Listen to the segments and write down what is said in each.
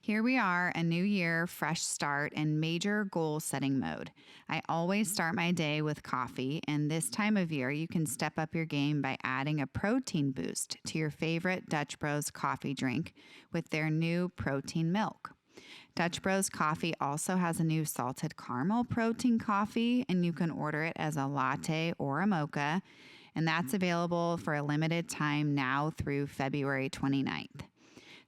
Here we are, a new year, fresh start, and major goal setting mode. I always start my day with coffee, and this time of year, you can step up your game by adding a protein boost to your favorite Dutch Bros coffee drink with their new protein milk. Dutch Bros coffee also has a new salted caramel protein coffee, and you can order it as a latte or a mocha, and that's available for a limited time now through February 29th.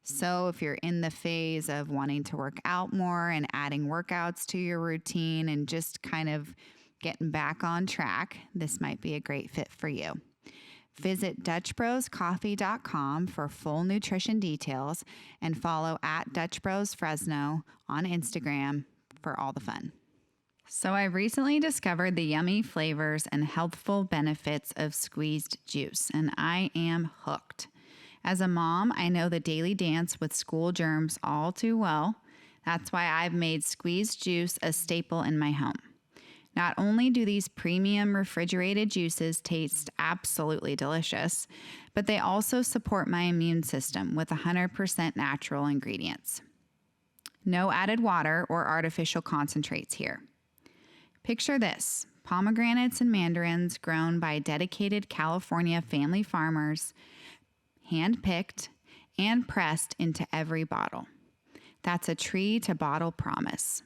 So if you're in the phase of wanting to work out more and adding workouts to your routine and just kind of getting back on track, this might be a great fit for you. Visit DutchBrosCoffee.com for full nutrition details and follow at Dutch Bros Fresno on Instagram for all the fun. So I recently discovered the yummy flavors and healthful benefits of squeezed juice, and I am hooked. As a mom, I know the daily dance with school germs all too well. That's why I've made squeezed juice a staple in my home. Not only do these premium refrigerated juices taste absolutely delicious, but they also support my immune system with 100% natural ingredients. No added water or artificial concentrates here. Picture this: pomegranates and mandarins grown by dedicated California family farmers, hand-picked and pressed into every bottle. That's a tree to bottle promise.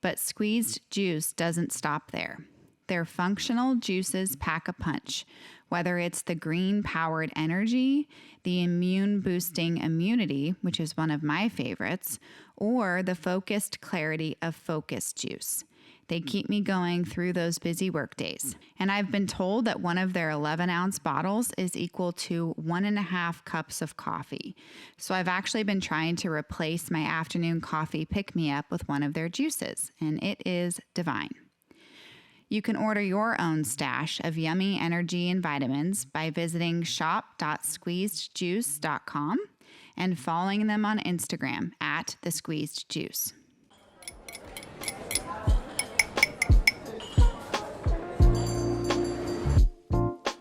But squeezed juice doesn't stop there. Their functional juices pack a punch, whether it's the green-powered energy, the immune-boosting immunity, which is one of my favorites, or the focused clarity of focus juice. They keep me going through those busy work days. And I've been told that one of their 11-ounce bottles is equal to 1.5 cups of coffee. So I've actually been trying to replace my afternoon coffee pick-me-up with one of their juices, and it is divine. You can order your own stash of yummy energy and vitamins by visiting shop.squeezedjuice.com and following them on Instagram at @thesqueezedjuice.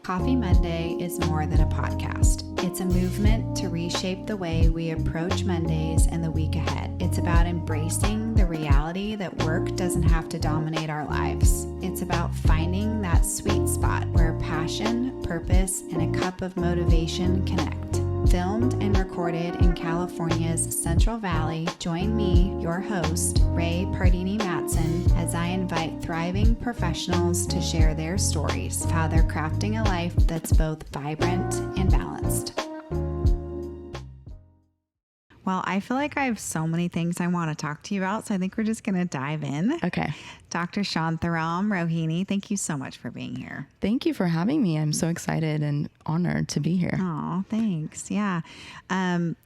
Coffee Monday is more than a podcast. It's a movement to reshape the way we approach Mondays and the week ahead. It's about embracing the reality that work doesn't have to dominate our lives. It's about finding that sweet spot where passion, purpose, and a cup of motivation connect. Filmed and recorded in California's Central Valley, join me, your host, Ray Pardini-Matson, as I invite thriving professionals to share their stories of how they're crafting a life that's both vibrant and balanced. Well, I feel like I have so many things I want to talk to you about, so I think we're just going to dive in. Okay. Dr. Shantharam, Rohini, thank you so much for being here. Thank you for having me. I'm so excited and honored to be here. Oh, thanks. Yeah.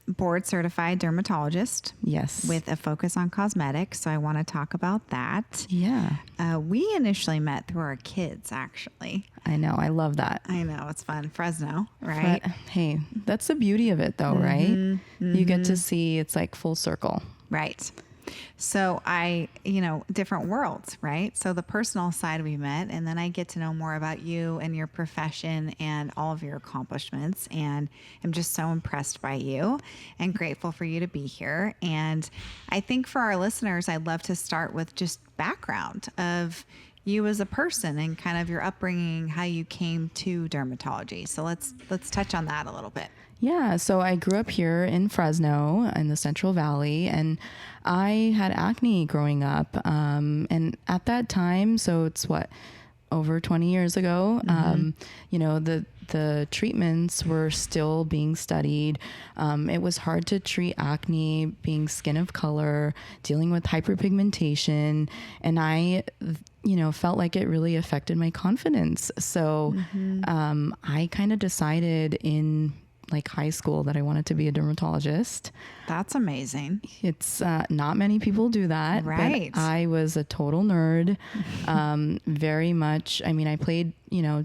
Board certified dermatologist. Yes. With a focus on cosmetics. So I want to talk about that. Yeah. We initially met through our kids, actually. I know. I love that. I know. It's fun. Fresno, right? Hey, that's the beauty of it though, right? Mm-hmm. You get to see it's like full circle. Right. So different worlds, right? So the personal side we met, and then I get to know more about you and your profession and all of your accomplishments. And I'm just so impressed by you and grateful for you to be here. And I think for our listeners, I'd love to start with just background of you as a person and kind of your upbringing, how you came to dermatology. So let's touch on that a little bit. Yeah. So I grew up here in Fresno in the Central Valley, and I had acne growing up. And at that time, so it's over 20 years ago, the treatments were still being studied. It was hard to treat acne, being skin of color, dealing with hyperpigmentation. And I, felt like it really affected my confidence. So I kind of decided in high school that I wanted to be a dermatologist. That's amazing. It's not many people do that. Right. But I was a total nerd. Very much. I mean, I played,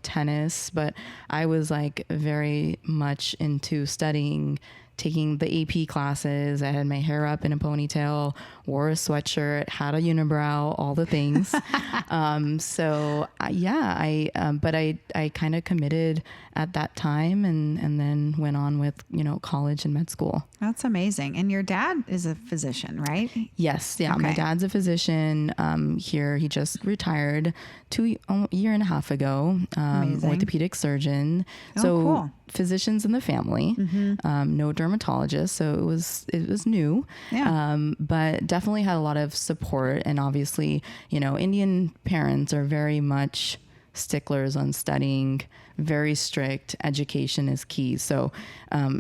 tennis, but I was very much into studying taking the AP classes. I had my hair up in a ponytail, wore a sweatshirt, had a unibrow, all the things. But I kind of committed at that time and then went on with, college and med school. That's amazing. And your dad is a physician, right? Yes. Yeah. Okay. My dad's a physician here. He just retired a year and a half ago, orthopedic surgeon. Cool. Physicians in the family, no dermatologist. So it was new, but definitely had a lot of support. And obviously, Indian parents are very much sticklers on studying, very strict. Education is key. So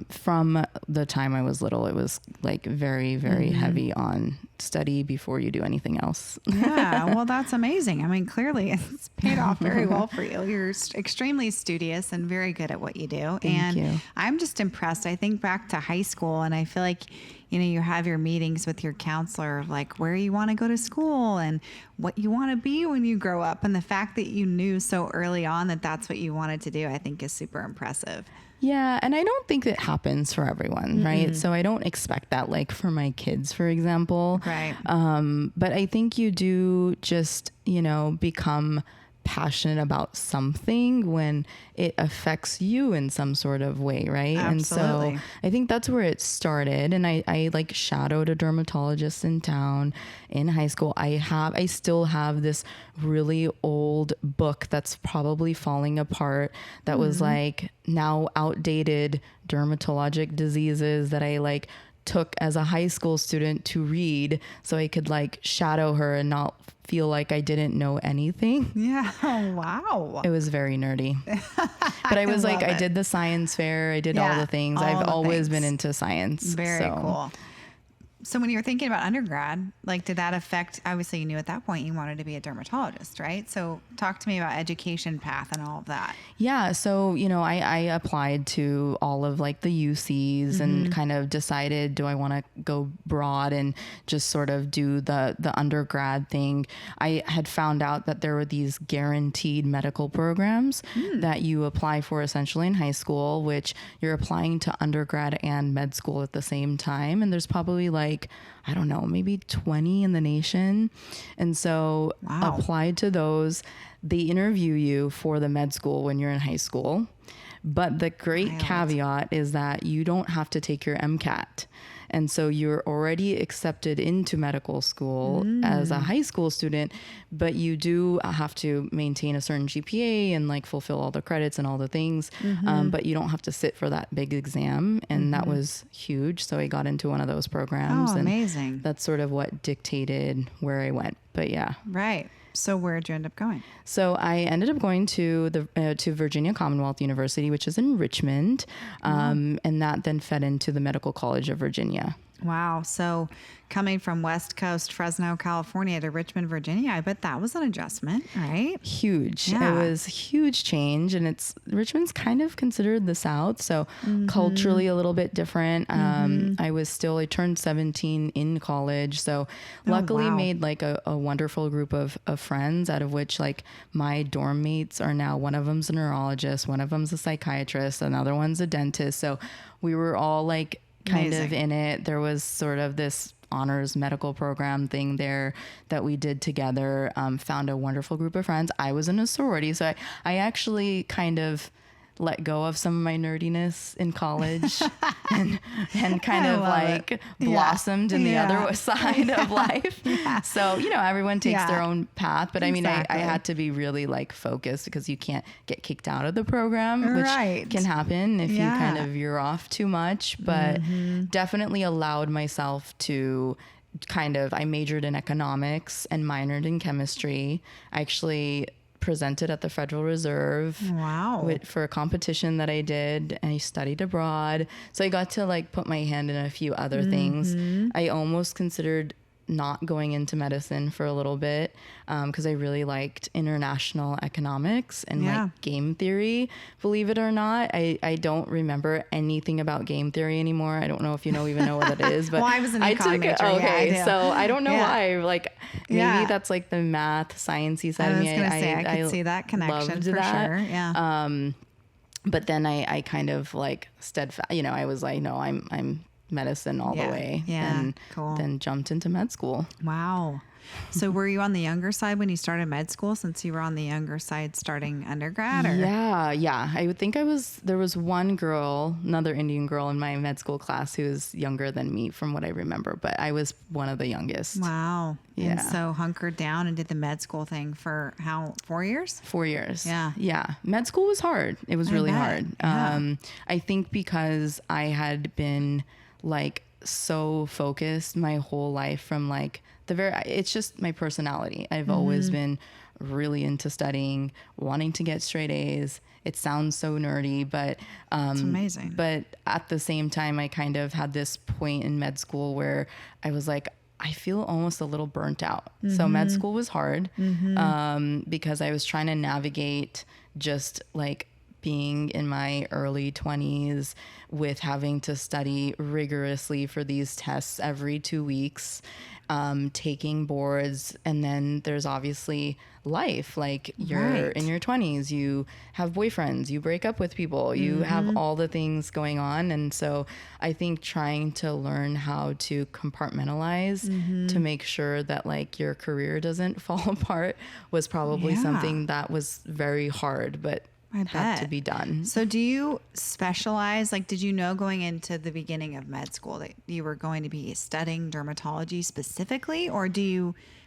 from the time I was little, it was like very, very heavy on study before you do anything else. Yeah, well, that's amazing. I mean, clearly it's paid off very well for you. You're extremely studious and very good at what you do. Thank you. I'm just impressed. I think back to high school, and I feel like, you have your meetings with your counselor, like where you want to go to school and what you want to be when you grow up. And the fact that you knew so early on that that's what you wanted to do, I think is super impressive. Yeah. And I don't think it happens for everyone, right? So I don't expect that, like for my kids, for example. Right. But I think you do just, become passionate about something when it affects you in some sort of way, right? Absolutely. And so I think that's where it started. And I like shadowed a dermatologist in town in high school. I still have this really old book that's probably falling apart that was like now outdated dermatologic diseases that I like took as a high school student to read so I could like shadow her and not feel like I didn't know anything. Yeah. Wow. It was very nerdy. But I was like, I did the science fair. I did all the things. I've always been into science. Very cool. So when you were thinking about undergrad, like, did that affect, obviously you knew at that point you wanted to be a dermatologist, right? So talk to me about education path and all of that. Yeah. So, I applied to all of like the UCs and kind of decided, do I want to go broad and just sort of do the undergrad thing? I had found out that there were these guaranteed medical programs that you apply for essentially in high school, which you're applying to undergrad and med school at the same time. And there's probably like, I don't know, maybe 20 in the nation. And so applied to those. They interview you for the med school when you're in high school. But the great caveat is that you don't have to take your MCAT. And so you're already accepted into medical school as a high school student, but you do have to maintain a certain GPA and like fulfill all the credits and all the things. But you don't have to sit for that big exam. And that was huge. So I got into one of those programs. Oh, amazing. And that's sort of what dictated where I went. But yeah. Right. So where'd you end up going? So I ended up going to to Virginia Commonwealth University, which is in Richmond, and that then fed into the Medical College of Virginia. Wow. So coming from West Coast, Fresno, California to Richmond, Virginia, I bet that was an adjustment, right? Huge. Yeah. It was huge change. And Richmond's kind of considered the South. So culturally a little bit different. I turned 17 in college. So luckily made like a wonderful group of friends, out of which like my dorm mates are now, one of them's a neurologist, one of them's a psychiatrist, another one's a dentist. So we were all like kind of in it. There was sort of this honors medical program thing there that we did together. Found a wonderful group of friends. I was in a sorority, so I actually kind of let go of some of my nerdiness in college and kind of like blossomed in the other side of life. So, everyone takes their own path, but I mean, I had to be really like focused because you can't get kicked out of the program, which can happen if you kind of veer off too much, but definitely allowed myself to I majored in economics and minored in chemistry. I actually presented at the Federal Reserve for a competition that I did, and I studied abroad. So I got to like put my hand in a few other things. I almost considered not going into medicine for a little bit because I really liked international economics and like game theory. Believe it or not, I don't remember anything about game theory anymore. I don't know if even know what it is, but well, I was an econ major. Okay, so I don't know why. Like maybe that's like the math, sciencey side of me. I could see that connection for sure. Yeah. But then I kind of like steadfast, I was like, no, I'm medicine all the Yeah. way. Yeah. And Cool. then jumped into med school. Wow. So were you on the younger side when you started med school, since you were on the younger side starting undergrad, or? Yeah. I would think there was one girl, another Indian girl in my med school class who was younger than me from what I remember, but I was one of the youngest. Wow. Yeah. And so hunkered down and did the med school thing for how, 4 years? 4 years. Yeah. Yeah. Med school was hard. It was I really bet. hard. Yeah. I think because I had been like so focused my whole life from like it's just my personality. I've always been really into studying, wanting to get straight A's. It sounds so nerdy, but It's amazing. but at the same time, I kind of had this point in med school where I was like, I feel almost a little burnt out. So med school was hard because I was trying to navigate just like being in my early 20s with having to study rigorously for these tests every 2 weeks, taking boards. And then there's obviously life. Like you're Right. in your 20s, you have boyfriends, you break up with people, you have all the things going on. And so I think trying to learn how to compartmentalize to make sure that like your career doesn't fall apart was probably Yeah. something that was very hard, but I had to bet. be done. So do you specialize? Like, did you know going into the beginning of med school that you were going to be studying dermatology specifically, or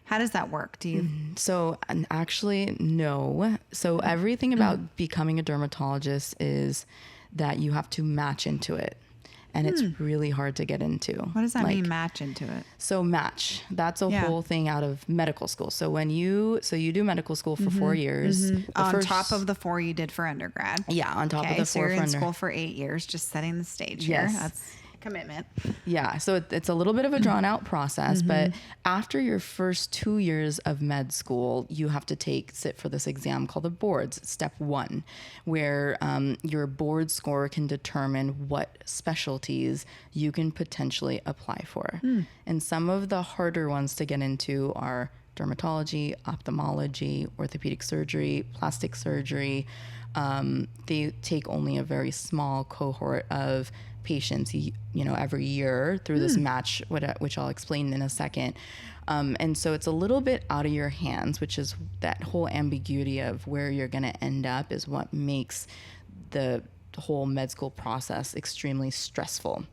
how does that work? Do you, So and actually, no. So everything about becoming a dermatologist is that you have to match into it. And it's really hard to get into. what does that mean, match into it? So match, that's a Yeah. whole thing out of medical school. So you do medical school for 4 years. The On top of the 4 you did for undergrad. Yeah, on top of Okay, the so 4 you're for in school for 8 years, just setting the stage here. Yes. That's commitment. Yeah, so it's a little bit of a drawn out process, but after your first 2 years of med school, you have to sit for this exam called the boards, step 1, where your board score can determine what specialties you can potentially apply for. And some of the harder ones to get into are dermatology, ophthalmology, orthopedic surgery, plastic surgery. They take only a very small cohort of patients, every year through this match, which I'll explain in a second. And so it's a little bit out of your hands, which is that whole ambiguity of where you're going to end up is what makes the whole med school process extremely stressful.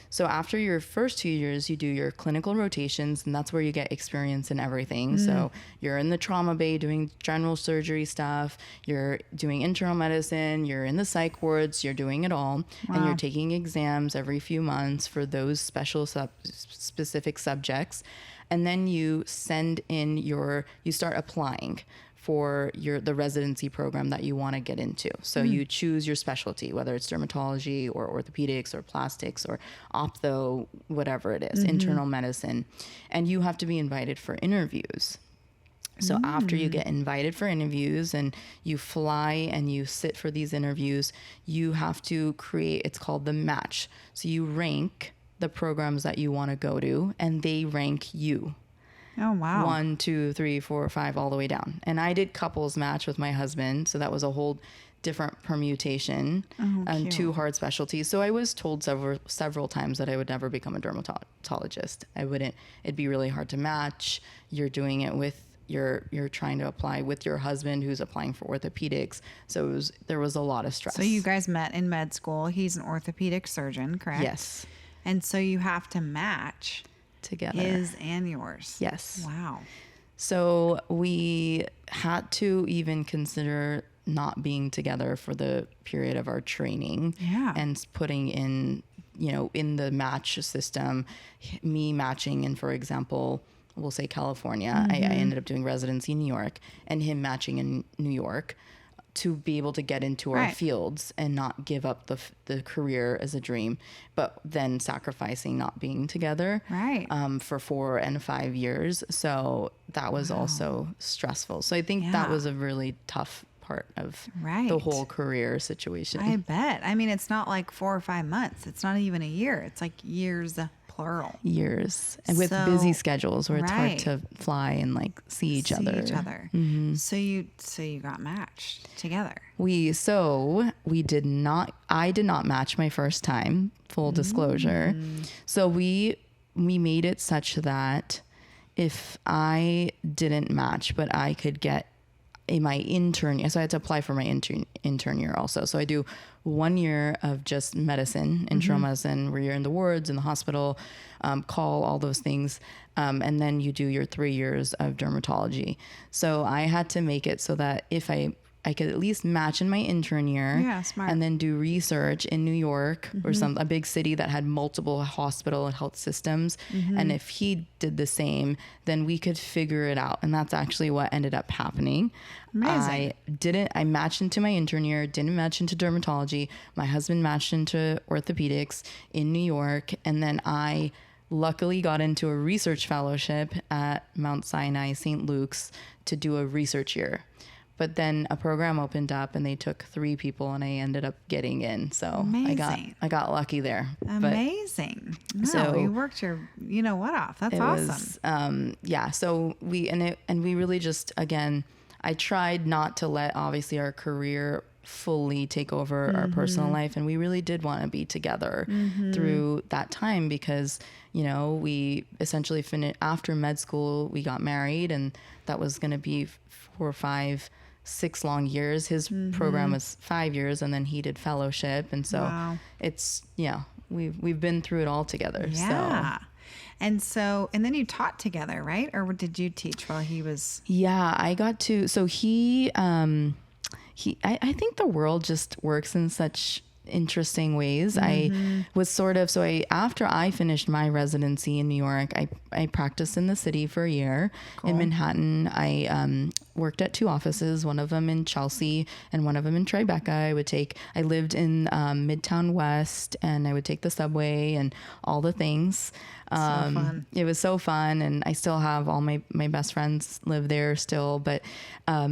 So after your first 2 years, you do your clinical rotations, and that's where you get experience in everything. So you're in the trauma bay doing general surgery stuff, you're doing internal medicine, you're in the psych wards, you're doing it all. And you're taking exams every few months for those specific subjects. And then you you start applying for the residency program that you want to get into. So you choose your specialty, whether it's dermatology or orthopedics or plastics or ophtho, whatever it is, internal medicine. And you have to be invited for interviews. So after you get invited for interviews and you fly and you sit for these interviews, you have to it's called the match. So you rank the programs that you want to go to and they rank you. Oh, wow. 1, 2, 3, 4, 5, all the way down. And I did couples match with my husband. So that was a whole different permutation and 2 hard specialties. So I was told several times that I would never become a dermatologist. It'd be really hard to match. You're doing it with you're trying to apply with your husband who's applying for orthopedics. So there was a lot of stress. So you guys met in med school. He's an orthopedic surgeon, correct? Yes. And so you have to match Together. his and yours. Yes. Wow. So we had to even consider not being together for the period of our training. Yeah. And putting in, in the match system, me matching in, for example, we'll say California. I ended up doing residency in New York and him matching in New York to be able to get into our fields and not give up the career as a dream, but then sacrificing not being together for 4 and 5 years. So that was also stressful. So I think that was a really tough part of the whole career situation. I bet. I mean, it's not like 4 or 5 months. It's not even a year. It's like years plural. Years. And with busy schedules where it's hard right. to fly and like see each other. So you got matched together. We did not, I did not match my first time, full disclosure. So we made it such that if I didn't match, but I could get my intern, so I had to apply for my intern year also. So I do 1 year of just medicine, internal medicine, where you're in the wards, in the hospital, call, all those things. And then you do your 3 years of dermatology. So I had to make it so that if I could at least match in my intern year. Yeah, smart. And then do research in New York or a big city that had multiple hospital and health systems. And if he did the same, then we could figure it out. And that's actually what ended up happening. Amazing. I matched into my intern year, didn't match into dermatology. My husband matched into orthopedics in New York. And then I luckily got into a research fellowship at Mount Sinai, St. Luke's, to do a research year. But then a program opened up and they took 3 people and I ended up getting in. So Amazing. I got lucky there. Amazing. So you worked your, off. That's awesome. So we really just, again, I tried not to let obviously our career fully take over our personal life. And we really did want to be together through that time because, we essentially finished after med school, we got married and that was going to be 4 or 5, 6 long years. His program was 5 years and then he did fellowship. And so it's, we've been through it all together. Yeah. And then you taught together, right? Or did you teach while he was? Yeah, I got to, so I think the world just works in such interesting ways. I was after I finished my residency in New York, I practiced in the city for a year in Manhattan. I worked at 2 offices, one of them in Chelsea and one of them in Tribeca. I lived in Midtown West and I would take the subway and all the things. So fun. It was so fun. And I still have all my best friends live there still, but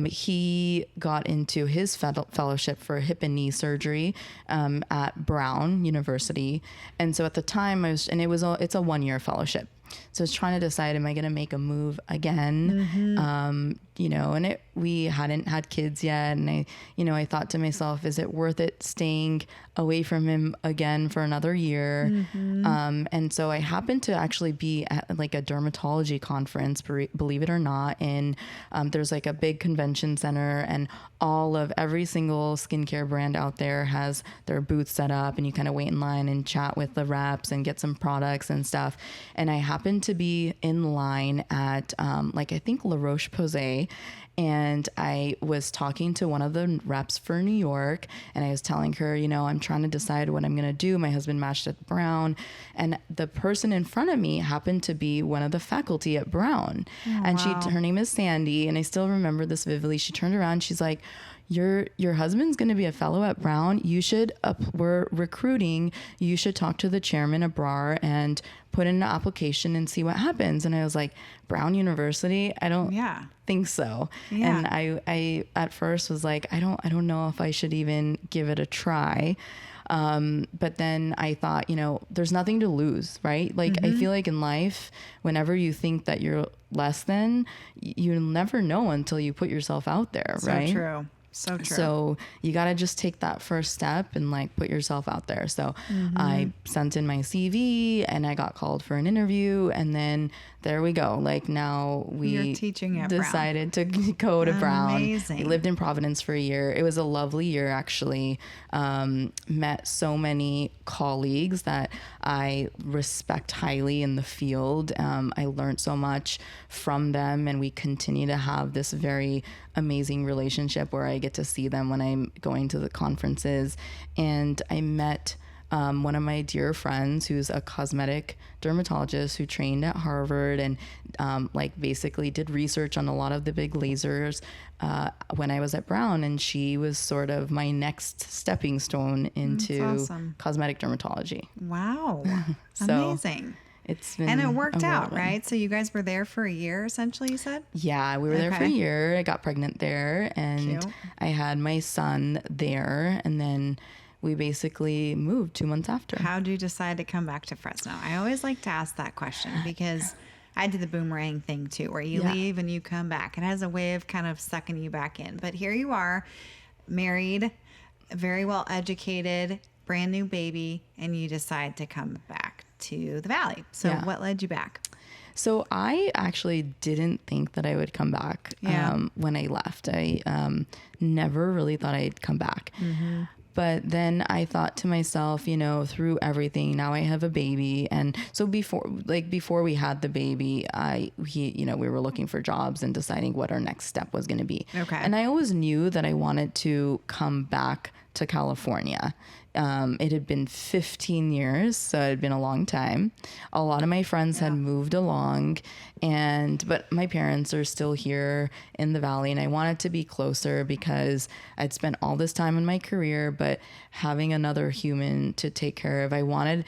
he got into his fellowship for hip and knee surgery at Brown University. And so at the time it's a 1-year fellowship. So I was trying to decide, am I going to make a move again? And we hadn't had kids yet. And I thought to myself, is it worth it staying away from him again for another year? And so I happened to actually be at like a dermatology conference, believe it or not. And there's like a big convention center and every single skincare brand out there has their booth set up and you kind of wait in line and chat with the reps and get some products and stuff. And I happened to be in line at I think La Roche-Posay. And I was talking to one of the reps for New York and I was telling her, I'm trying to decide what I'm going to do. My husband matched at Brown and the person in front of me happened to be one of the faculty at Brown. And her name is Sandy. And I still remember this vividly. She turned around. She's like, your husband's going to be a fellow at Brown. We're recruiting. You should talk to the chairman of BRAR and put in an application and see what happens. And I was like, Brown University? I don't think so. Yeah. And I at first was like, I don't know if I should even give it a try. But then I thought, there's nothing to lose, right? Like, I feel like in life, whenever you think that you're less than, you'll never know until you put yourself out there, right? So true. So true. So you got to just take that first step and like put yourself out there. So I sent in my CV and I got called for an interview and then there we go. Like now we decided to go to Brown. Amazing. I lived in Providence for a year. It was a lovely year actually. Met so many colleagues that I respect highly in the field. I learned so much from them and we continue to have this very amazing relationship where I get to see them when I'm going to the conferences. And I met one of my dear friends who's a cosmetic dermatologist who trained at Harvard and basically did research on a lot of the big lasers when I was at Brown. And she was sort of my next stepping stone into cosmetic dermatology. Wow. Amazing. It's been and it worked out, right? So you guys were there for a year, essentially, you said? Yeah, we were there for a year. I got pregnant there and Cute. I had my son there. And then we basically moved 2 months after. How did you decide to come back to Fresno? I always like to ask that question because I did the boomerang thing too, where you leave and you come back. It has a way of kind of sucking you back in. But here you are, married, very well educated, brand new baby, and you decide to come back to the Valley. So what led you back? So I actually didn't think that I would come back when I left. I never really thought I'd come back. But then I thought to myself, you know, through everything, now I have a baby. And so before we had the baby, we were looking for jobs and deciding what our next step was going to be. Okay. And I always knew that I wanted to come back to California. It had been 15 years, so it had been a long time. A lot of my friends had moved along, but my parents are still here in the Valley, and I wanted to be closer because I'd spent all this time in my career, but having another human to take care of, I wanted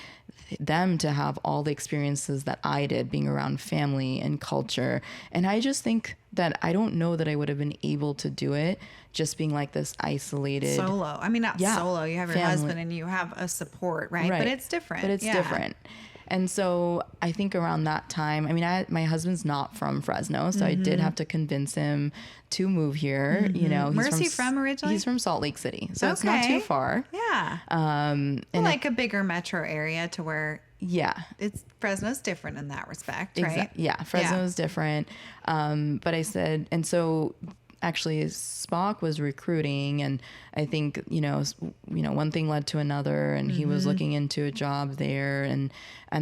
them to have all the experiences that I did, being around family and culture. And I just think that I don't know that I would have been able to do it just being like this isolated solo. I mean, not solo. You have your family. husband and you have a support, right? But it's different. Different. And so I think around that time, I mean, my husband's not from Fresno, so I did have to convince him to move here. You know, where's he from originally? He's from Salt Lake City, so it's not too far. Yeah. And like a bigger metro area to where Fresno's different in that respect, right? Yeah, Fresno's different. But I said, and so actually Spock was recruiting, and I think, you know, one thing led to another, and he was looking into a job there, and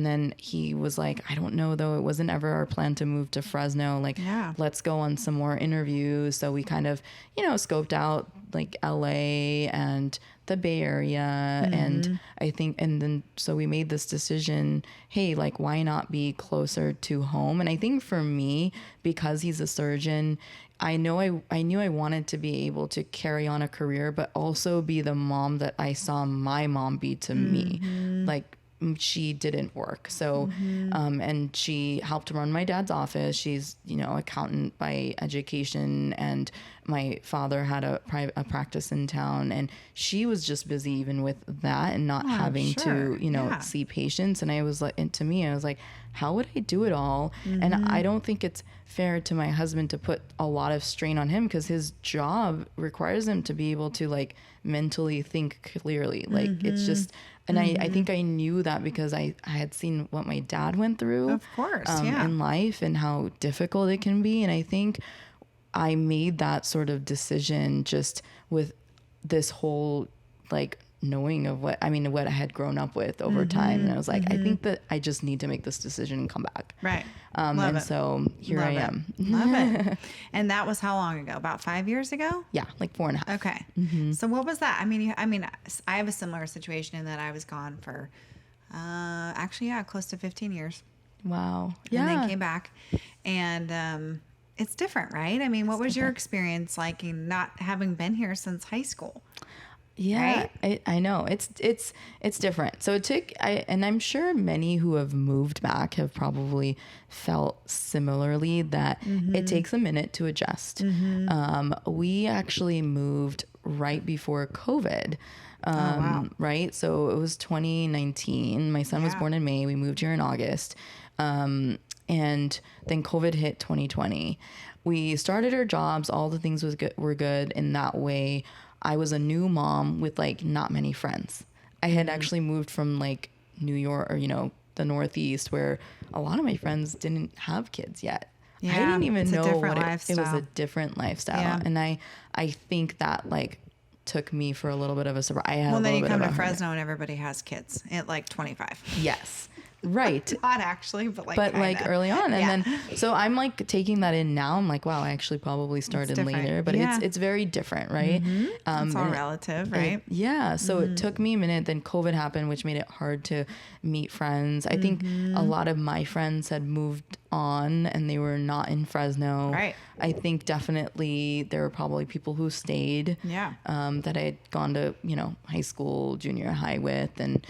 then he was like, I don't know though, it wasn't ever our plan to move to Fresno. Like, let's go on some more interviews. So we kind of, you know, scoped out like LA and the Bay Area. And I think, and then, so we made this decision, hey, like, why not be closer to home? And I think for me, because he's a surgeon, I knew I wanted to be able to carry on a career, but also be the mom that I saw my mom be to me. Like, she didn't work. So, and she helped run my dad's office. She's, you know, accountant by education, and my father had a practice in town, and she was just busy even with that and not having to, you know, see patients. And I was like, and to me, I was like, how would I do it all? And I don't think it's fair to my husband to put a lot of strain on him, because his job requires him to be able to like mentally think clearly. Like it's just, and I think I knew that because I had seen what my dad went through, of course, in life, and how difficult it can be. And I think I made that sort of decision just with this whole like knowing of what I had grown up with over time. And I was like, I think that I just need to make this decision and come back. Right. And so here I am. Love it. And that was how long ago? About 5 years ago? Yeah, like 4.5. Okay. So what was that? I mean, I have a similar situation in that I was gone for, close to 15 years. Wow. And then came back, and it's different, right? I mean, what was your experience like in not having been here since high school? Yeah, right? I know it's different. So it took, and I'm sure many who have moved back have probably felt similarly that it takes a minute to adjust. We actually moved right before COVID. Right. So it was 2019. My son was born in May. We moved here in August. And then COVID hit 2020. We started our jobs. All the things were good in that way. I was a new mom with like not many friends. I had actually moved from like New York, or, you know, the Northeast, where a lot of my friends didn't have kids yet. I didn't even know what it was, a different lifestyle. Yeah. And I think that like took me for a little bit of a surprise. Well, then you come to Fresno and everybody has kids at like 25. Yes. Right. Not actually, but like, like early on. And then, so I'm like taking that in now. I'm like, wow, I actually probably started later, but it's very different. Right. It's all relative, right? So it took me a minute. Then COVID happened, which made it hard to meet friends. I think a lot of my friends had moved on and they were not in Fresno. Right. I think definitely there were probably people who stayed, that I had gone to, you know, high school, junior high with, and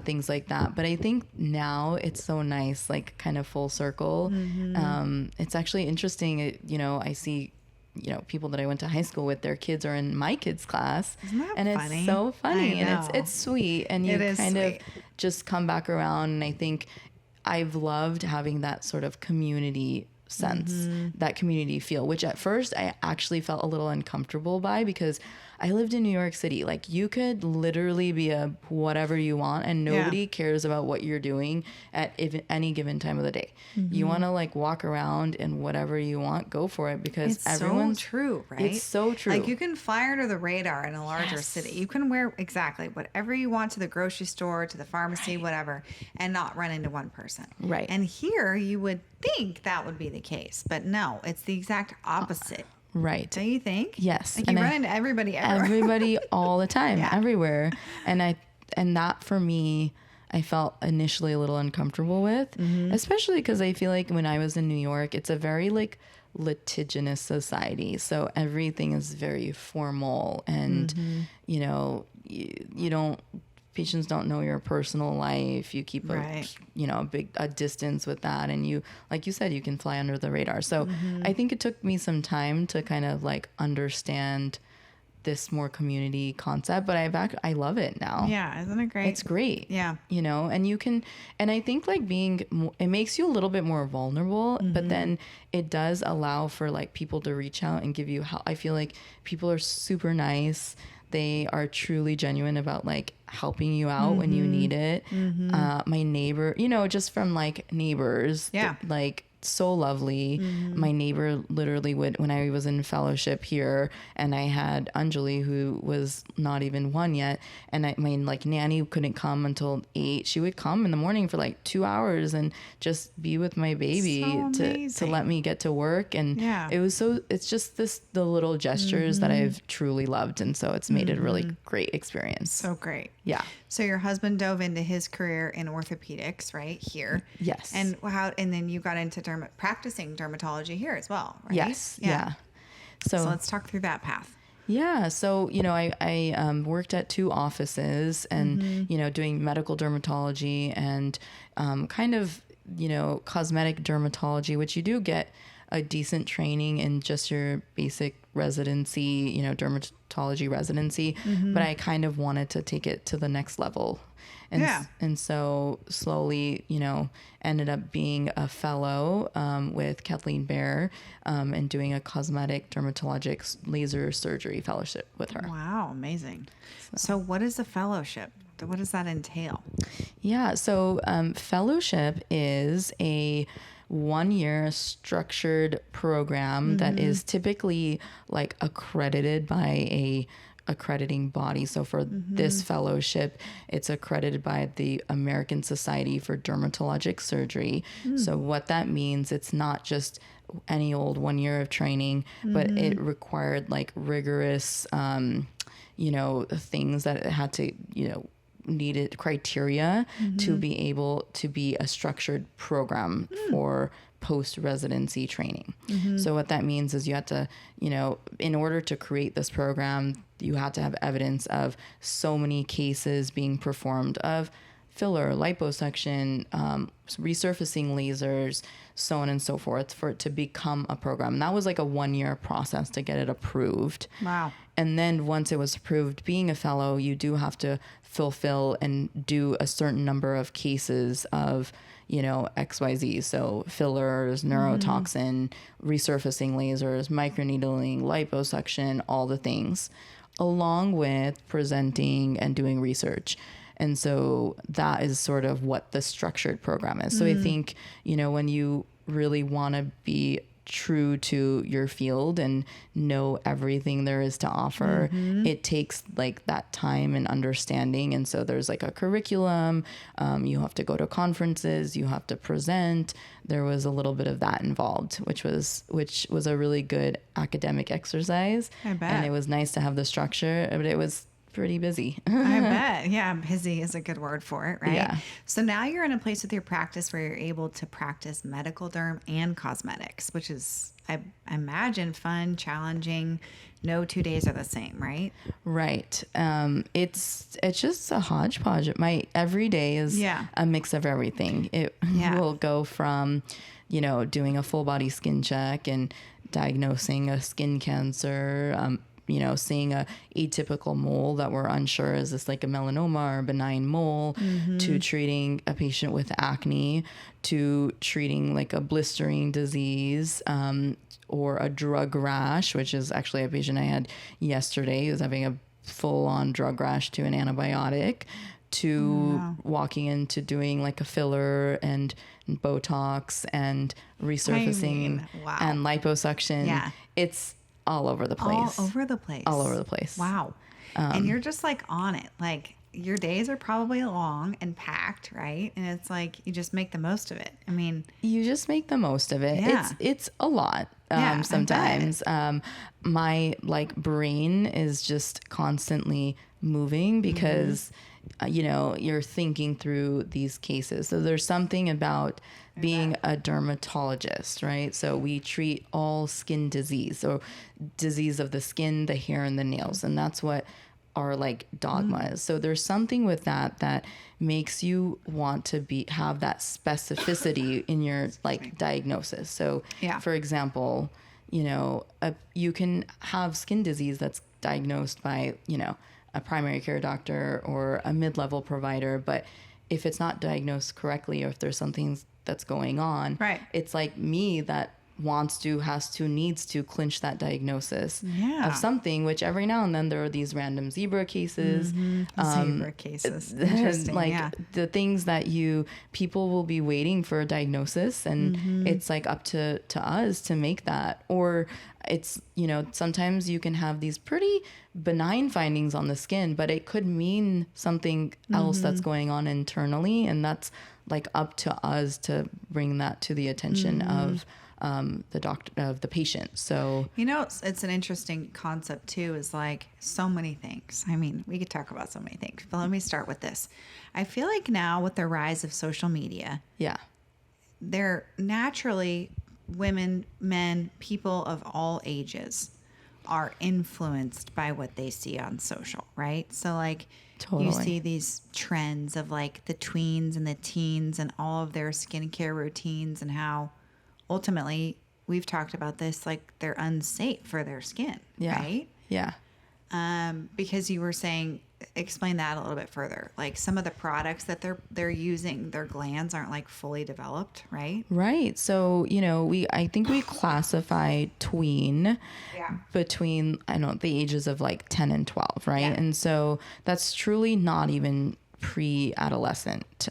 things like that. But I think now it's so nice, like kind of full circle. It's actually interesting. You know, I see people that I went to high school with, their kids are in my kids' class. Isn't that and funny? It's so funny, I and know. it's sweet, and you It is kind of sweet. just come back around. And I think I've loved having that sort of community sense, that community feel, which at first I actually felt a little uncomfortable by, because I lived in New York City. Like, you could literally be a whatever you want, and nobody cares about what you're doing at any given time of the day. You want to like walk around and whatever you want, go for it, because It's everyone's so true, right? It's so true. Like, you can fly under the radar in a larger city. You can wear exactly whatever you want to the grocery store, to the pharmacy, whatever, and not run into one person. Right. And here you would think that would be the case, but no, it's the exact opposite. Right. Don't you think? Yes. Like, you run into everybody everywhere. Everybody all the time, Yeah. everywhere. And that for me, I felt initially a little uncomfortable with, especially because I feel like when I was in New York, it's a very like litigious society. So everything is very formal, and, you don't, patients don't know your personal life. You keep a distance with that. And you, like you said, you can fly under the radar. So I think it took me some time to kind of like understand this more community concept, but I love it now. Yeah. Isn't it great? It's great. Yeah. And you can, and I think like it makes you a little bit more vulnerable, but then it does allow for like people to reach out and give you help. I feel like people are super nice. They are truly genuine about like helping you out when you need it. My neighbor, just from like neighbors, like so lovely. My neighbor literally would, when I was in fellowship here, and I had Anjali, who was not even one yet, and my like nanny couldn't come until 8. She would come in the morning for like 2 hours and just be with my baby to let me get to work. And it's just the little gestures that I've truly loved, and so it's made it a really great experience. So great. Yeah. So your husband dove into his career in orthopedics, right here. Yes. And then you got into practicing dermatology here as well, right? Yes. Yeah. So let's talk through that path. Yeah. So, I worked at 2 offices and, doing medical dermatology and kind of, cosmetic dermatology, which you do get a decent training in just your basic residency, dermatology residency. But I kind of wanted to take it to the next level. And so slowly, ended up being a fellow with Kathleen Bear and doing a cosmetic dermatologic laser surgery fellowship with her. Wow, amazing. So what is a fellowship? What does that entail? Yeah, so fellowship is a 1-year structured program that is typically like accredited by a accrediting body. So for this fellowship, it's accredited by the American Society for Dermatologic Surgery. So what that means, it's not just any old 1 year of training, but it required like rigorous, things that it had to, needed criteria to be able to be a structured program for post-residency training. So what that means is you have to, in order to create this program, you have to have evidence of so many cases being performed of filler, liposuction, resurfacing lasers, so on and so forth, for it to become a program. And that was like a 1-year process to get it approved. Wow. And then once it was approved, being a fellow, you do have to fulfill and do a certain number of cases of, XYZ. So fillers, neurotoxin, resurfacing lasers, microneedling, liposuction, all the things, along with presenting and doing research. And so that is sort of what the structured program is. So I think, when you really want to be true to your field and know everything there is to offer, it takes like that time and understanding. And so there's like a curriculum, you have to go to conferences, you have to present. There was a little bit of that involved, which was a really good academic exercise. I bet. And it was nice to have the structure, but it was pretty busy. I bet. Yeah, busy is a good word for it, right? Yeah. So now you're in a place with your practice where you're able to practice medical derm and cosmetics, which is, I imagine, fun, challenging. No 2 days are the same, right? Right. It's just a hodgepodge. My every day is Yeah. a mix of everything. It Yeah. will go from, doing a full body skin check and diagnosing a skin cancer, seeing a atypical mole that we're unsure is this like a melanoma or benign mole, to treating a patient with acne, to treating like a blistering disease, or a drug rash, which is actually a patient I had yesterday who was having a full on drug rash to an antibiotic, to walking into doing like a filler and Botox and resurfacing wow. and liposuction. Yeah. It's all over the All place. over the place. All over the place. Wow. And you're just like on it. Like your days are probably long and packed, right? And it's like you just make the most of it. I mean, You just make the most of it. Yeah. It's a lot. Yeah, I Sometimes my like brain is just constantly moving because you're thinking through these cases. So there's something about being a dermatologist, right? So we treat all skin disease, or disease of the skin, the hair, and the nails, and that's what our like dogma is. So there's something with that makes you want to have that specificity in your like diagnosis. So Yeah. for example, you can have skin disease that's diagnosed by, a primary care doctor or a mid-level provider, but if it's not diagnosed correctly, or if there's something that's going on, Right. it's like me that needs to clinch that diagnosis Yeah. of something, which every now and then there are these random zebra cases. zebra cases. Interesting. Like yeah. the things that people will be waiting for a diagnosis, and it's like up to us to make that. Or it's, sometimes you can have these pretty benign findings on the skin, but it could mean something else that's going on internally. And that's like up to us to bring that to the attention of the doctor, of the patient. So it's an interesting concept too, is like so many things. I mean, we could talk about so many things, but let me start with this. I feel like now with the rise of social media, yeah, they're naturally women, men, people of all ages are influenced by what they see on social, right? So like Totally. you see these trends of like the tweens and the teens and all of their skincare routines, and how ultimately we've talked about this, like they're unsafe for their skin, yeah, right? yeah. Because you were saying, explain that a little bit further. Like some of the products that they're using, their glands aren't like fully developed, right? Right. So, I think we classify tween between, the ages of like 10 and 12, right? Yeah. And so that's truly not even pre-adolescent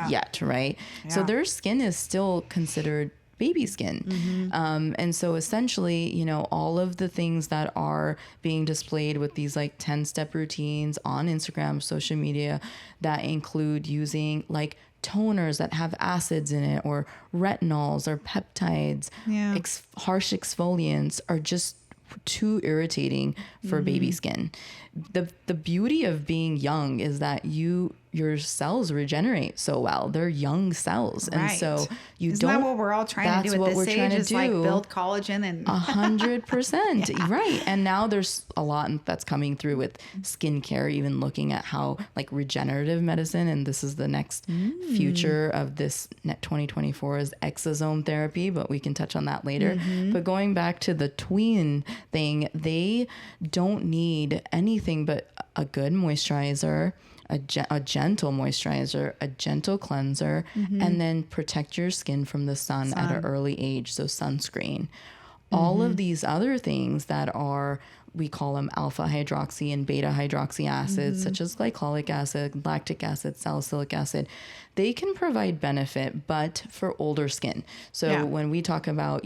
yet, right? So Yeah. their skin is still considered baby skin. And so essentially, all of the things that are being displayed with these like 10-step routines on Instagram, social media, that include using like toners that have acids in it, or retinols or peptides, Yeah. harsh exfoliants, are just too irritating for baby skin. The beauty of being young is that your cells regenerate so well. They're young cells. And Right. so Isn't that what we're all trying to do at this age, is like build collagen and 100%. Yeah. Right. And now there's a lot that's coming through with skincare, even looking at how like regenerative medicine, and this is the next future of this 2024 is exosome therapy, but we can touch on that later. But going back to the tween thing, they don't need anything but a good moisturizer, a gentle moisturizer, a gentle cleanser, and then protect your skin from the sun at an early age. So sunscreen. All of these other things that are, we call them alpha hydroxy and beta hydroxy acids, such as glycolic acid, lactic acid, salicylic acid, they can provide benefit, but for older skin. So when we talk about,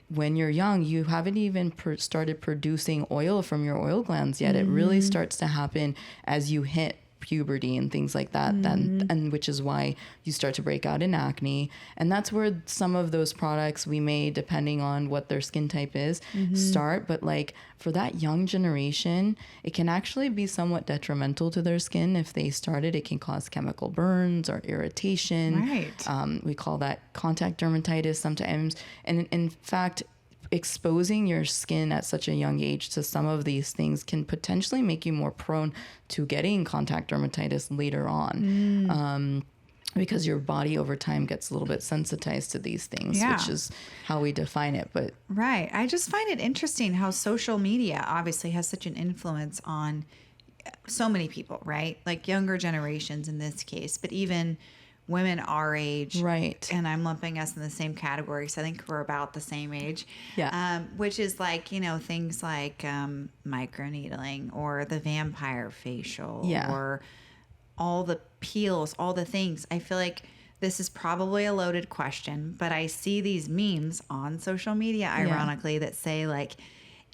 when you're young, you haven't even started producing oil from your oil glands yet. It really starts to happen as you hit puberty and things like that, then, and which is why you start to break out in acne. And that's where some of those products we may, depending on what their skin type is, start. But like for that young generation, it can actually be somewhat detrimental to their skin. If they started, it can cause chemical burns or irritation. Right. We call that contact dermatitis sometimes. And in fact, exposing your skin at such a young age to some of these things can potentially make you more prone to getting contact dermatitis later on. Because your body over time gets a little bit sensitized to these things, Yeah. which is how we define it. But Right. I just find it interesting how social media obviously has such an influence on so many people, right? Like younger generations in this case, but even women our age. Right. And I'm lumping us in the same category. So I think we're about the same age. Yeah. Which is like, you know, things like microneedling or the vampire facial Yeah. or all the peels, all the things. I feel like this is probably a loaded question, but I see these memes on social media, ironically, that say like,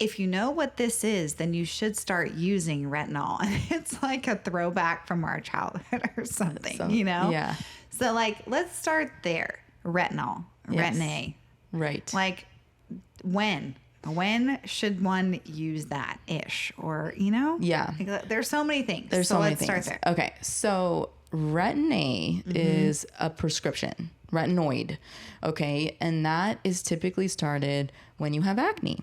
if you know what this is, then you should start using retinol. And it's like a throwback from our childhood or something, you know? Yeah. So like, let's start there. Retinol, Yes. Retin-A. Right. Like when should one use that ish? Or, you know? Yeah. Like, there's so many things. There's so so many let's things. start there. Okay. So Retin-A is a prescription, retinoid. Okay. And that is typically started when you have acne.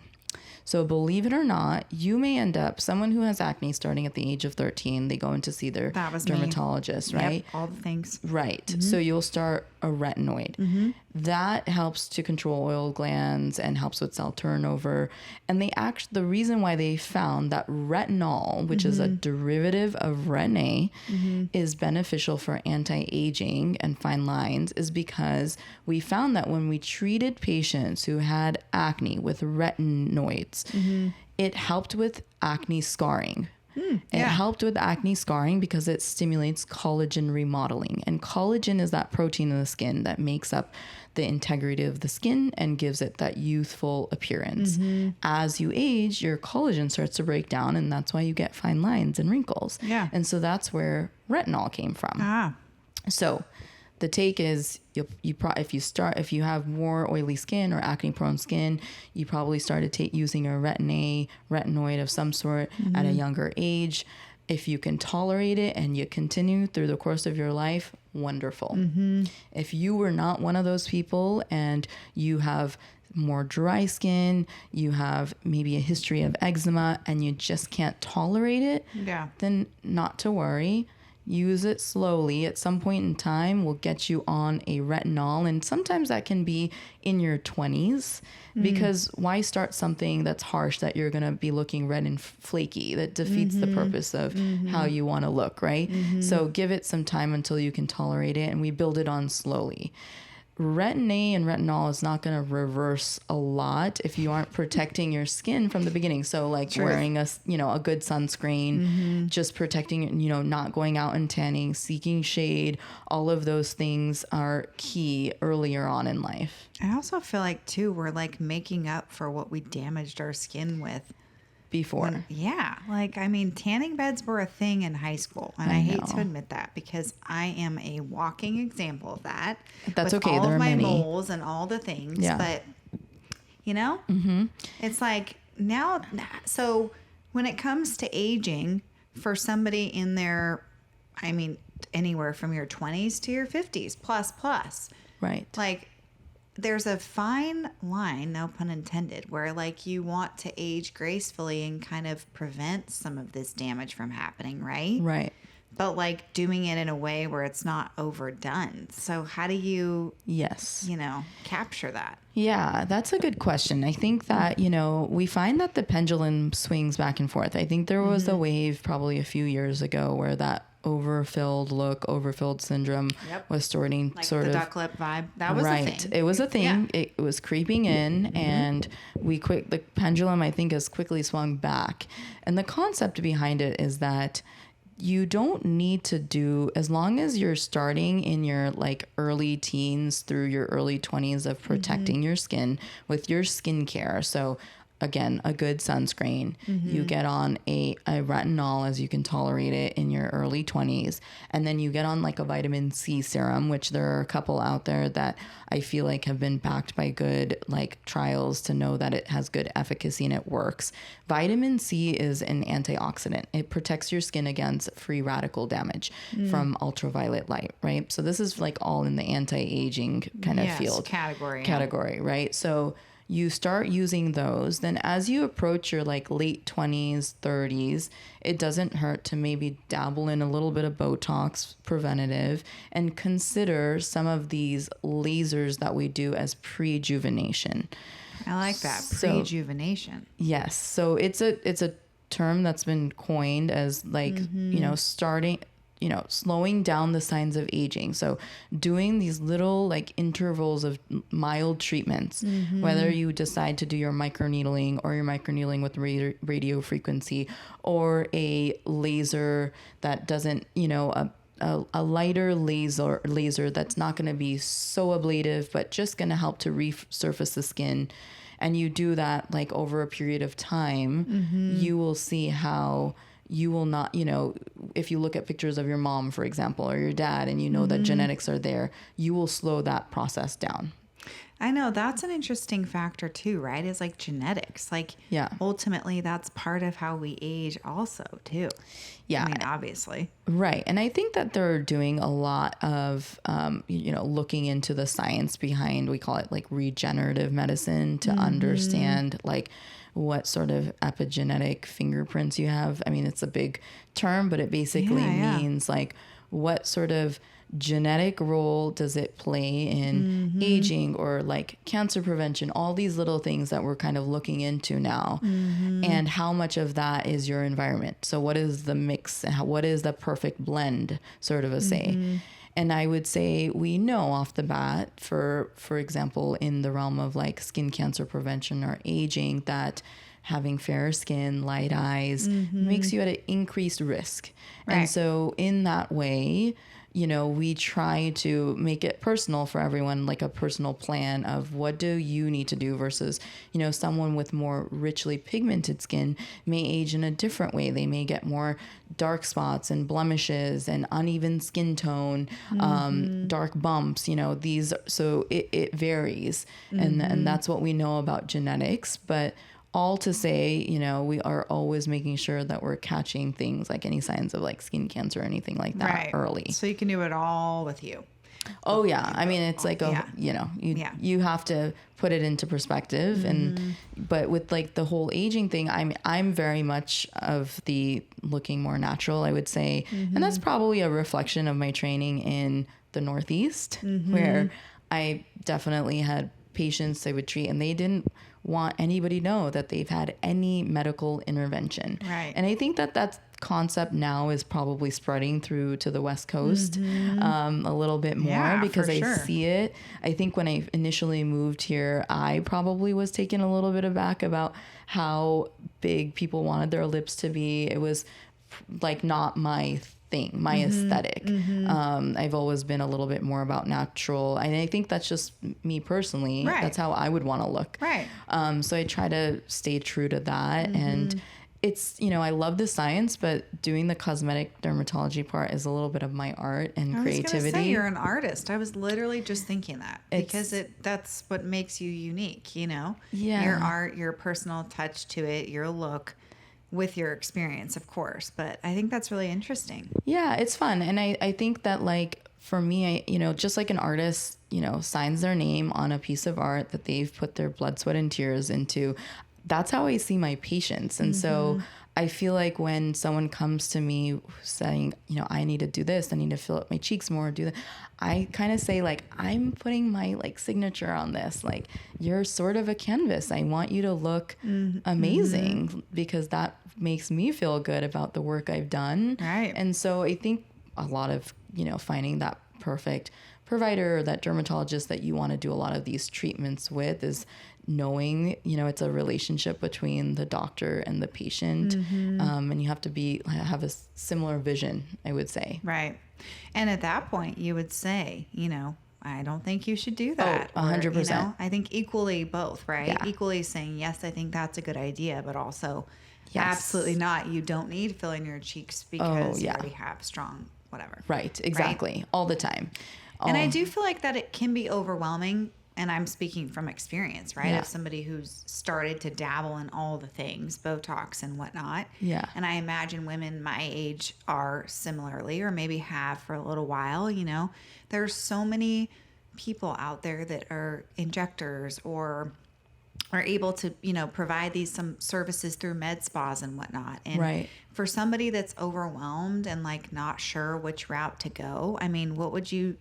So believe it or not, you may end up, someone who has acne starting at the age of 13, they go in to see their That was me. dermatologist, right? Yep, all the things. Right. So you'll start a retinoid. That helps to control oil glands and helps with cell turnover. And the reason why they found that retinol, which is a derivative of Retin-A, is beneficial for anti-aging and fine lines is because we found that when we treated patients who had acne with retinoids, it helped with acne scarring. It helped with acne scarring because it stimulates collagen remodeling. And collagen is that protein in the skin that makes up the integrity of the skin and gives it that youthful appearance. As you age, your collagen starts to break down, and that's why you get fine lines and wrinkles. Yeah. And so that's where retinol came from. Ah. So the take is if you have more oily skin or acne prone skin, you probably started using a retinoid of some sort at a younger age. If you can tolerate it and you continue through the course of your life, wonderful. If you were not one of those people and you have more dry skin, you have maybe a history of eczema and you just can't tolerate it, then not to worry. Use it slowly. At some point in time, we'll get you on a retinol. And sometimes that can be in your 20s because why start something that's harsh that you're going to be looking red and flaky? That defeats the purpose of how you want to look, right? So give it some time until you can tolerate it and we build it on slowly. Retin-A and retinol is not going to reverse a lot if you aren't protecting your skin from the beginning. So like wearing a good sunscreen, just protecting, not going out and tanning, seeking shade, all of those things are key earlier on in life. I also feel like too, we're like making up for what we damaged our skin with before. Tanning beds were a thing in high school. And I hate to admit that because I am a walking example of that. That's with okay. all There of are my many moles and all the things. Yeah. But, it's like now. So when it comes to aging for somebody in their, anywhere from your 20s to your 50s plus. Right. Like, there's a fine line, no pun intended, where like you want to age gracefully and kind of prevent some of this damage from happening, right? Right. But like doing it in a way where it's not overdone. So how do you, capture that? Yeah, that's a good question. I think that, we find that the pendulum swings back and forth. I think there was a wave probably a few years ago where that overfilled syndrome was starting like sort the of duck lip vibe. That was a thing. It was a thing. Yeah. It was creeping in and the pendulum, I think, has quickly swung back. And the concept behind it is that you don't need to do, as long as you're starting in your like early teens through your early 20s of protecting your skin with your skincare. So again, a good sunscreen. You get on a retinol as you can tolerate it in your early 20s. And then you get on like a vitamin C serum, which there are a couple out there that I feel like have been backed by good like trials to know that it has good efficacy and it works. Vitamin C is an antioxidant. It protects your skin against free radical damage from ultraviolet light, right? So this is like all in the anti-aging kind of field. Category, right? So you start using those, then as you approach your like late 20s, 30s, it doesn't hurt to maybe dabble in a little bit of Botox preventative and consider some of these lasers that we do as prejuvenation. I like that. Prejuvenation. Yes. So it's a term that's been coined as like, slowing down the signs of aging. So doing these little like intervals of mild treatments, whether you decide to do your microneedling or your microneedling with radio frequency or a laser that doesn't, a lighter laser that's not going to be so ablative, but just going to help to resurface the skin. And you do that like over a period of time, you will see how you will not, if you look at pictures of your mom, for example, or your dad, and you know that genetics are there, you will slow that process down. I know that's an interesting factor too, right? Is like genetics. Like, ultimately that's part of how we age also too. Yeah. I mean, obviously. Right. And I think that they're doing a lot of, looking into the science behind, we call it like regenerative medicine to understand like what sort of epigenetic fingerprints you have. I mean, it's a big term, but it basically means like what sort of genetic role does it play in aging or like cancer prevention, all these little things that we're kind of looking into now, and how much of that is your environment. So what is the mix? What is the perfect blend, sort of a say? And I would say we know off the bat, for example, in the realm of like skin cancer prevention or aging, that having fair skin, light eyes makes you at an increased risk. Right. And so in that way, we try to make it personal for everyone, like a personal plan of what do you need to do versus, someone with more richly pigmented skin may age in a different way. They may get more dark spots and blemishes and uneven skin tone, dark bumps, so it varies. And that's what we know about genetics. But all to say, we are always making sure that we're catching things like any signs of like skin cancer or anything like that early. So you can do it all with you. Oh yeah. I mean, it's like, you have to put it into perspective. But with like the whole aging thing, I'm very much of the looking more natural, I would say. And that's probably a reflection of my training in the Northeast, where I definitely had patients I would treat and they didn't want anybody to know that they've had any medical intervention. Right. And I think that concept now is probably spreading through to the West Coast a little bit more because I see it. I think when I initially moved here, I probably was taken a little bit aback about how big people wanted their lips to be. It was like not my thing, my aesthetic. I've always been a little bit more about natural. And I think that's just me personally. Right. That's how I would want to look. Right. So I try to stay true to that. And it's, I love the science, but doing the cosmetic dermatology part is a little bit of my art and creativity. I was gonna say, you're an artist. I was literally just thinking that because that's what makes you unique, Yeah. Your art, your personal touch to it, your look, with your experience, of course. But I think that's really interesting. Yeah, it's fun. And I think that like for me, just like an artist, signs their name on a piece of art that they've put their blood, sweat, and tears into, that's how I see my patients. And so I feel like when someone comes to me saying, I need to do this, I need to fill up my cheeks more, do that, I kind of say like, I'm putting my like signature on this. Like, you're sort of a canvas. I want you to look amazing because that makes me feel good about the work I've done. Right. And so I think a lot of, finding that perfect provider or that dermatologist that you want to do a lot of these treatments with is knowing, it's a relationship between the doctor and the patient. And you have to have a similar vision, I would say. Right. And at that point you would say, I don't think you should do Oh, that. 100%. I think equally both, right? Yeah. Equally saying, yes, I think that's a good idea, but also absolutely Yes. not. You don't need to fill in your cheeks Oh, because you yeah. already have strong whatever. Right. Right? Exactly. All the time. And I Oh, do feel like that it can be overwhelming. And I'm speaking from experience, right? yeah. Of somebody who's started to dabble in all the things, Botox and whatnot. Yeah. And I imagine women my age are similarly, or maybe have for a little while. There's so many people out there that are injectors or are able to, provide these some services through med spas and whatnot. And Right. for somebody that's overwhelmed and like not sure which route to go, I mean, what would you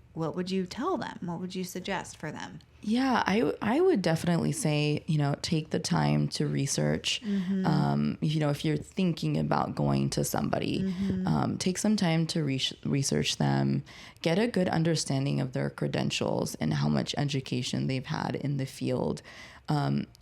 tell them? What would you suggest for them? Yeah, I would definitely say, take the time to research. If you're thinking about going to somebody, take some time to research them, get a good understanding of their credentials and how much education they've had in the field.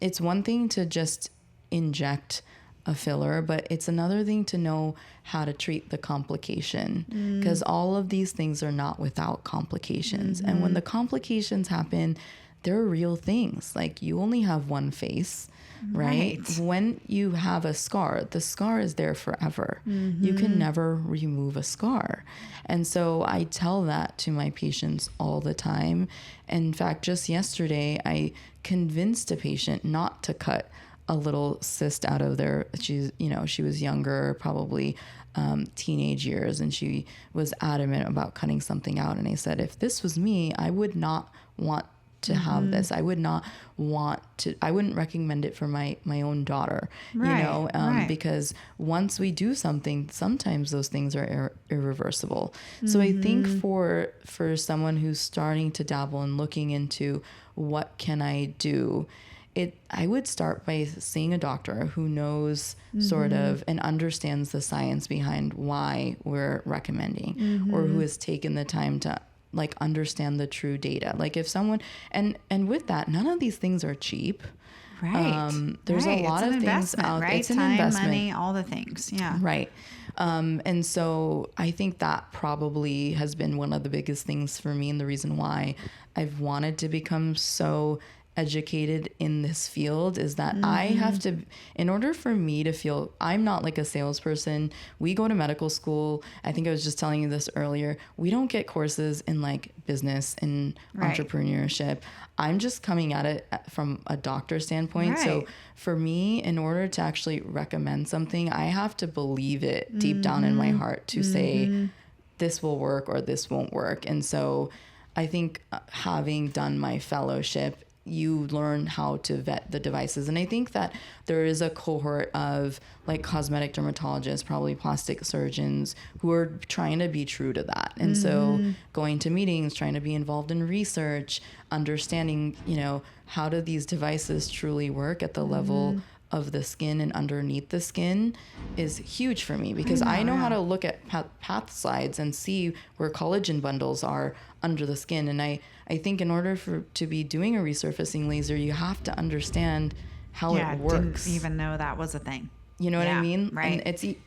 It's one thing to just inject a filler, but it's another thing to know how to treat the complication, because all of these things are not without complications. And when the complications happen, they're real things. Like, you only have one face, right? Right. When you have a scar, the scar is there forever. You can never remove a scar. And so I tell that to my patients all the time. In fact, just yesterday, I convinced a patient not to cut a little cyst out of there. She was younger, probably teenage years, and she was adamant about cutting something out. And I said, if this was me, I would not want to have this. I would not want to, I wouldn't recommend it for my own daughter, Right, right. because once we do something, sometimes those things are irreversible. So I think for someone who's starting to dabble and looking into what can I do, I would start by seeing a doctor who knows sort of and understands the science behind why we're recommending, or who has taken the time to like understand the true data. Like, if someone, and with that, none of these things are cheap. Right. There's right. a lot It's of an things investment, out. right? It's an Time, investment. money, all the things. Yeah. Right. And so I think that probably has been one of the biggest things for me, and the reason why I've wanted to become so educated in this field is that I have to, in order for me to feel, I'm not like a salesperson. We go to medical school. I think I was just telling you this earlier. We don't get courses in like business and Right. entrepreneurship. I'm just coming at it from a doctor standpoint. So Right. for me, in order to actually recommend something, I have to believe it deep down in my heart to say this will work or this won't work. And so I think having done my fellowship, you learn how to vet the devices. And I think that there is a cohort of like cosmetic dermatologists, probably plastic surgeons, who are trying to be true to that. And so going to meetings, trying to be involved in research, understanding, how do these devices truly work at the level of the skin and underneath the skin is huge for me, because I know how to look at path slides and see where collagen bundles are under the skin. And I think in order to be doing a resurfacing laser, you have to understand how it works. Didn't even know that was a thing. You know what I mean? Right. And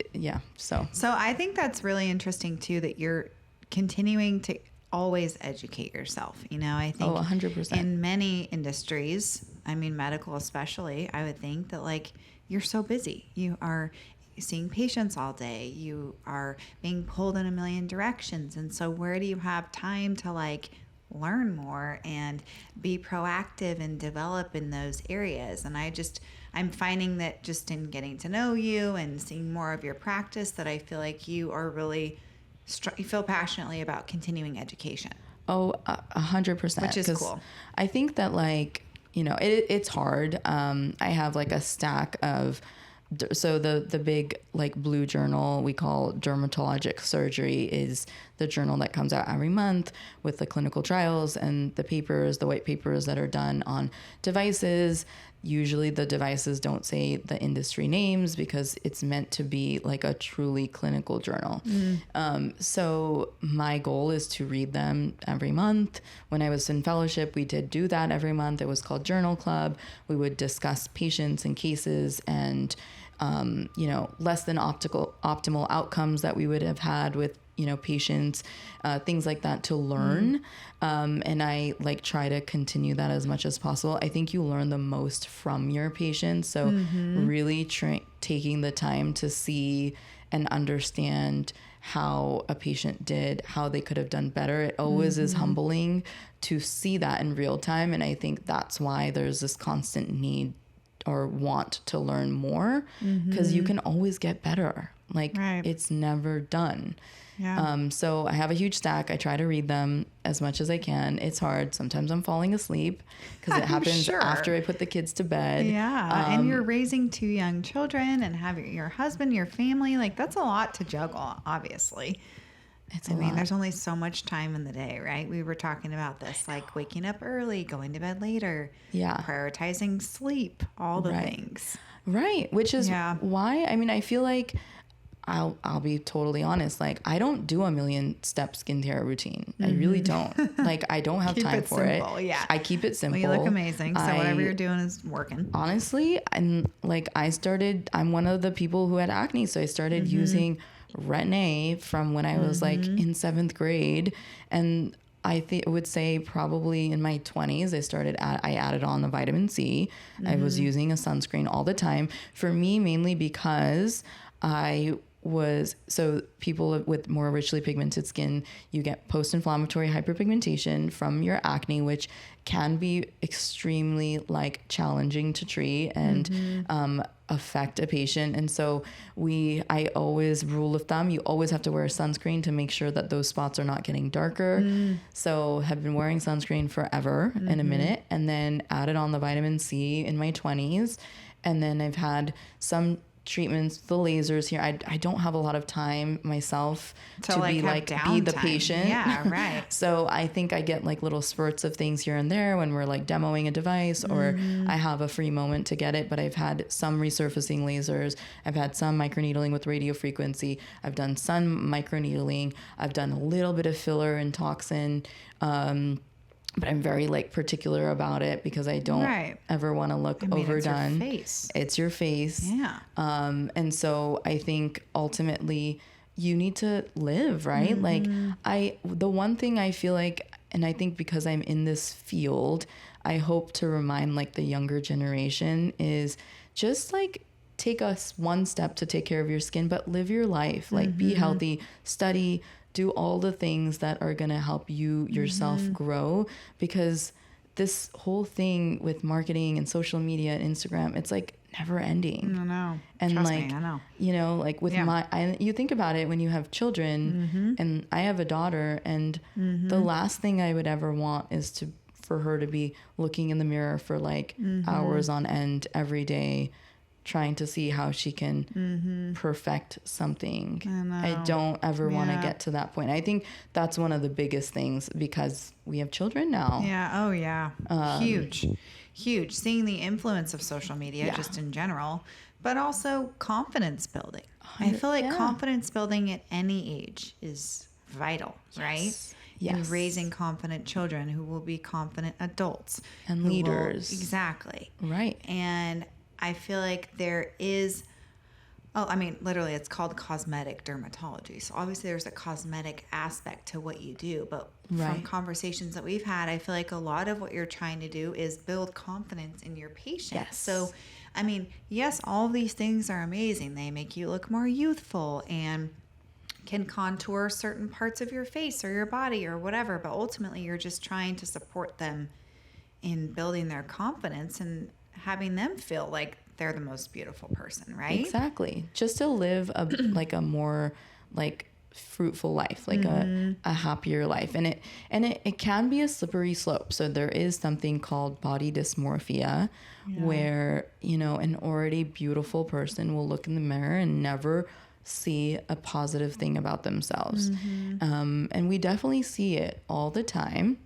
so I think that's really interesting too, that you're continuing to always educate yourself. I think 100%. in many industries, I mean, medical especially, I would think that like you're so busy. You are seeing patients all day. You are being pulled in a million directions. And so where do you have time to like learn more and be proactive and develop in those areas? And I'm finding that just in getting to know you and seeing more of your practice, that I feel like you are really you feel passionately about continuing education. 100%. Which is cool. I think that like, it's hard. I have like a stack of, so the big like blue journal we call Dermatologic Surgery is the journal that comes out every month with the clinical trials and the white papers that are done on devices. Usually the devices don't say the industry names because it's meant to be like a truly clinical journal. So my goal is to read them every month. When I was in fellowship, we did do that every month. It was called Journal Club. We would discuss patients and cases and less than optimal outcomes that we would have had with patients, things like that to learn. And I like try to continue that as much as possible. I think you learn the most from your patients. So really taking the time to see and understand how a patient did, how they could have done better. It always is humbling to see that in real time. And I think that's why there's this constant need or want to learn more, because you can always get better. Like it's never done. Yeah. So I have a huge stack. I try to read them as much as I can. It's hard. Sometimes I'm falling asleep because it happens after I put the kids to bed. Yeah. And you're raising 2 young children and have your husband, your family. Like, that's a lot to juggle, obviously. I mean, there's only so much time in the day, right? We were talking about this, like waking up early, going to bed later, prioritizing sleep, all the things. Right. Which is why, I mean, I feel like I'll be totally honest. Like, I don't do a 1,000,000-step skincare routine. I really don't. Like, I don't have time for simple, it. Yeah. I keep it simple. Well, you look amazing. So whatever you're doing is working. Honestly, I'm one of the people who had acne. So I started using Retin-A from when I was like in 7th grade. And I would say probably in my 20s, I added on the vitamin C. I was using a sunscreen all the time. For me, mainly because so people with more richly pigmented skin, you get post-inflammatory hyperpigmentation from your acne, which can be extremely like challenging to treat and affect a patient. And so I always rule of thumb, you always have to wear a sunscreen to make sure that those spots are not getting darker. So have been wearing sunscreen forever in a minute, and then added on the vitamin C in my 20s. And then I've had some treatments, the lasers here. I don't have a lot of time myself to be the patient. Yeah, right. So I think I get like little spurts of things here and there when we're like demoing a device, or I have a free moment to get it. But I've had some resurfacing lasers. I've had some microneedling with radio frequency. I've done some microneedling. I've done a little bit of filler and toxin. But I'm very like particular about it because I don't ever want to look overdone. It's your face. It's your face. Yeah. And so I think ultimately you need to live, right? Like the one thing I feel like, and I think because I'm in this field, I hope to remind like the younger generation is just like take us one step to take care of your skin, but live your life, like be healthy, study, do all the things that are going to help you yourself grow, because this whole thing with marketing and social media and Instagram, it's like never ending. I know. And Trust like, me, I know. you know, like with you think about it when you have children, and I have a daughter, and the last thing I would ever want is for her to be looking in the mirror for like hours on end every day, trying to see how she can perfect something. I don't ever want to get to that point. I think that's one of the biggest things because we have children now. Yeah. Oh, yeah. Huge. Seeing the influence of social media just in general, but also confidence building. I feel like confidence building at any age is vital, right? Yes. And raising confident children who will be confident adults. And leaders. Exactly. Right. And I feel like there is, literally it's called cosmetic dermatology. So obviously there's a cosmetic aspect to what you do, but from conversations that we've had, I feel like a lot of what you're trying to do is build confidence in your patient. Yes. So, I mean, yes, all of these things are amazing. They make you look more youthful and can contour certain parts of your face or your body or whatever, but ultimately you're just trying to support them in building their confidence and having them feel like they're the most beautiful person, right? Exactly. Just to live a more like fruitful life, like a happier life. And it can be a slippery slope. So there is something called body dysmorphia where, you know, an already beautiful person will look in the mirror and never see a positive thing about themselves. And we definitely see it all the time.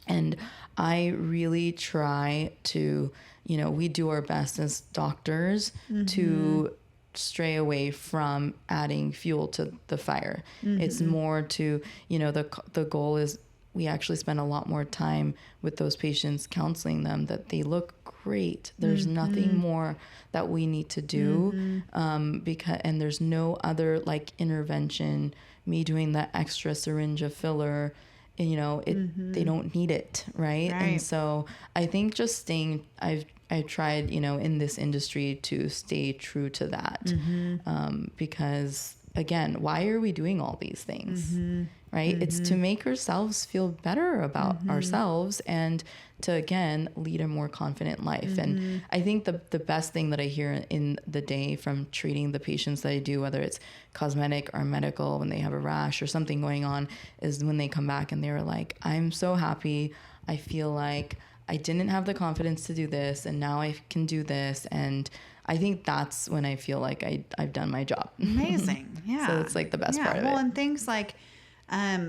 And I really try to, you know, we do our best as doctors to stray away from adding fuel to the fire. It's more to, you know, the goal is we actually spend a lot more time with those patients counseling them that they look great. There's nothing more that we need to do and there's no other like intervention me doing that extra syringe of filler, you know, they don't need it, right? And so I think just I've tried, you know, in this industry to stay true to that, because again, why are we doing all these things, right? It's to make ourselves feel better about ourselves and to, again, lead a more confident life. And I think the best thing that I hear in the day from treating the patients that I do, whether it's cosmetic or medical, when they have a rash or something going on, is when they come back and they're like, I'm so happy. I feel like I didn't have the confidence to do this, and now I can do this. And I think that's when I feel like I've done my job. Amazing. Yeah. So it's like the best part of it. Well, and things like,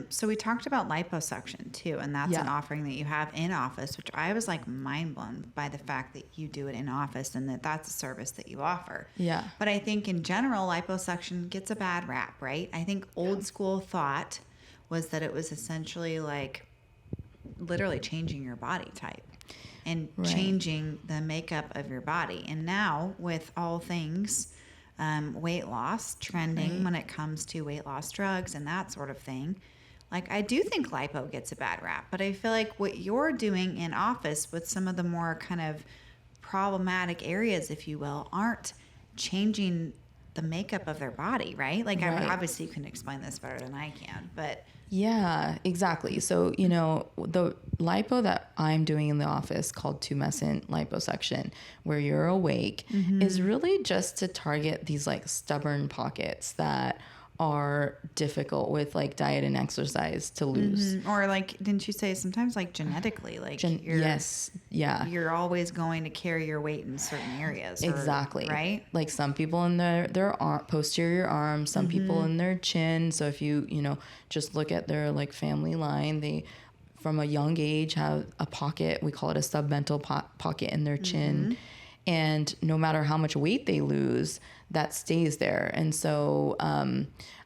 so we talked about liposuction too, and that's an offering that you have in office, which I was like mind blown by the fact that you do it in office and that that's a service that you offer. Yeah. But I think in general, liposuction gets a bad rap, right? I think old school thought was that it was essentially like literally changing your body type and changing the makeup of your body. And now with all things weight loss trending when it comes to weight loss drugs and that sort of thing, like I do think lipo gets a bad rap, but I feel like what you're doing in office with some of the more kind of problematic areas, if you will, aren't changing the makeup of their body, right? Like I mean, obviously you can explain this better than I can, but yeah, exactly. So, you know, the lipo that I'm doing in the office called tumescent liposuction, where you're awake, is really just to target these like stubborn pockets that are difficult with like diet and exercise to lose. Or like, didn't you say sometimes like genetically, like you're always going to carry your weight in certain areas. Exactly. Right. Like some people in their arm, posterior arm, some people in their chin. So if you know, just look at their like family line, they from a young age have a pocket, we call it a submental pocket in their chin. And no matter how much weight they lose, that stays there. And so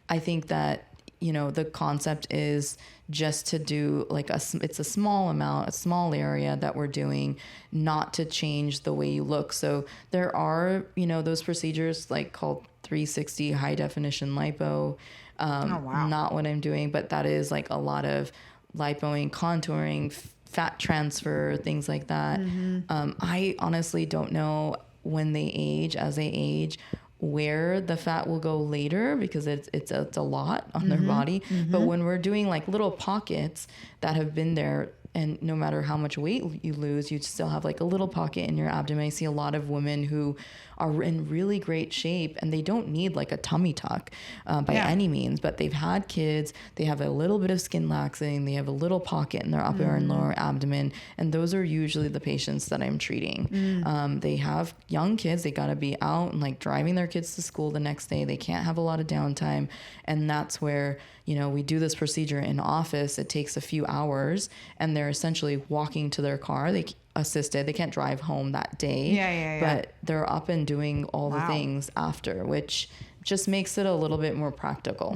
I think that, you know, the concept is just to do like it's a small amount, a small area that we're doing, not to change the way you look. So there are, you know, those procedures like called 360 high definition lipo. Not what I'm doing, but that is like a lot of lipoing, contouring, fat transfer, things like that. I honestly don't know when they age, as they age, where the fat will go later, because it's a lot on their body. But when we're doing like little pockets that have been there, and no matter how much weight you lose, you still have like a little pocket in your abdomen. I see a lot of women who are in really great shape and they don't need like a tummy tuck by any means, but they've had kids, they have a little bit of skin laxing, they have a little pocket in their upper and lower abdomen. And those are usually the patients that I'm treating. They have young kids, they got to be out and like driving their kids to school the next day. They can't have a lot of downtime. And that's where, you know, we do this procedure in office. It takes a few hours and they're essentially walking to their car. They assisted. They can't drive home that day. But they're up and doing all the things after, which just makes it a little bit more practical.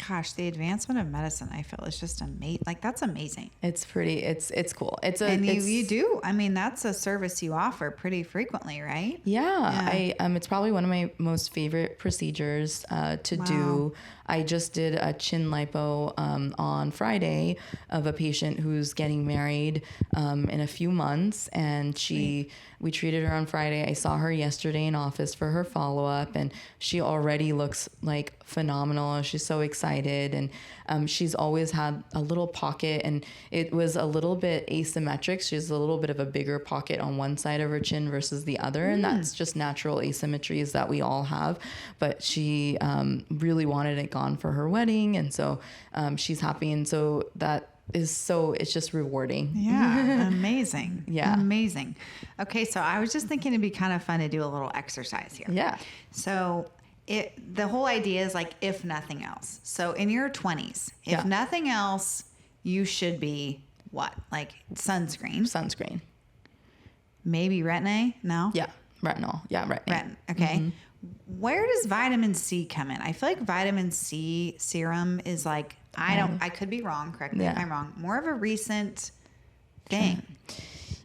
Gosh, the advancement of medicine, I feel, is just amazing. Like that's amazing. It's pretty. It's cool. You do. I mean, that's a service you offer pretty frequently, right? Yeah. It's probably one of my most favorite procedures to do. I just did a chin lipo on Friday of a patient who's getting married in a few months, and we treated her on Friday. I saw her yesterday in office for her follow-up, and she already looks like phenomenal. She's so excited, and she's always had a little pocket, and it was a little bit asymmetric. She has a little bit of a bigger pocket on one side of her chin versus the other, and that's just natural asymmetries that we all have. But she really wanted it gone for her wedding, and so she's happy, and so it's just rewarding. Yeah. Amazing. Yeah. Amazing. Okay. So I was just thinking it'd be kind of fun to do a little exercise here. Yeah. So the whole idea is like, if nothing else. So in your 20s, if nothing else, you should be what? Like sunscreen. Maybe Retin-A? No? Yeah. Retinol. Yeah. Retin. Okay. Where does vitamin C come in? I feel like vitamin C serum is like, I could be wrong. Correct me if I'm wrong. More of a recent thing.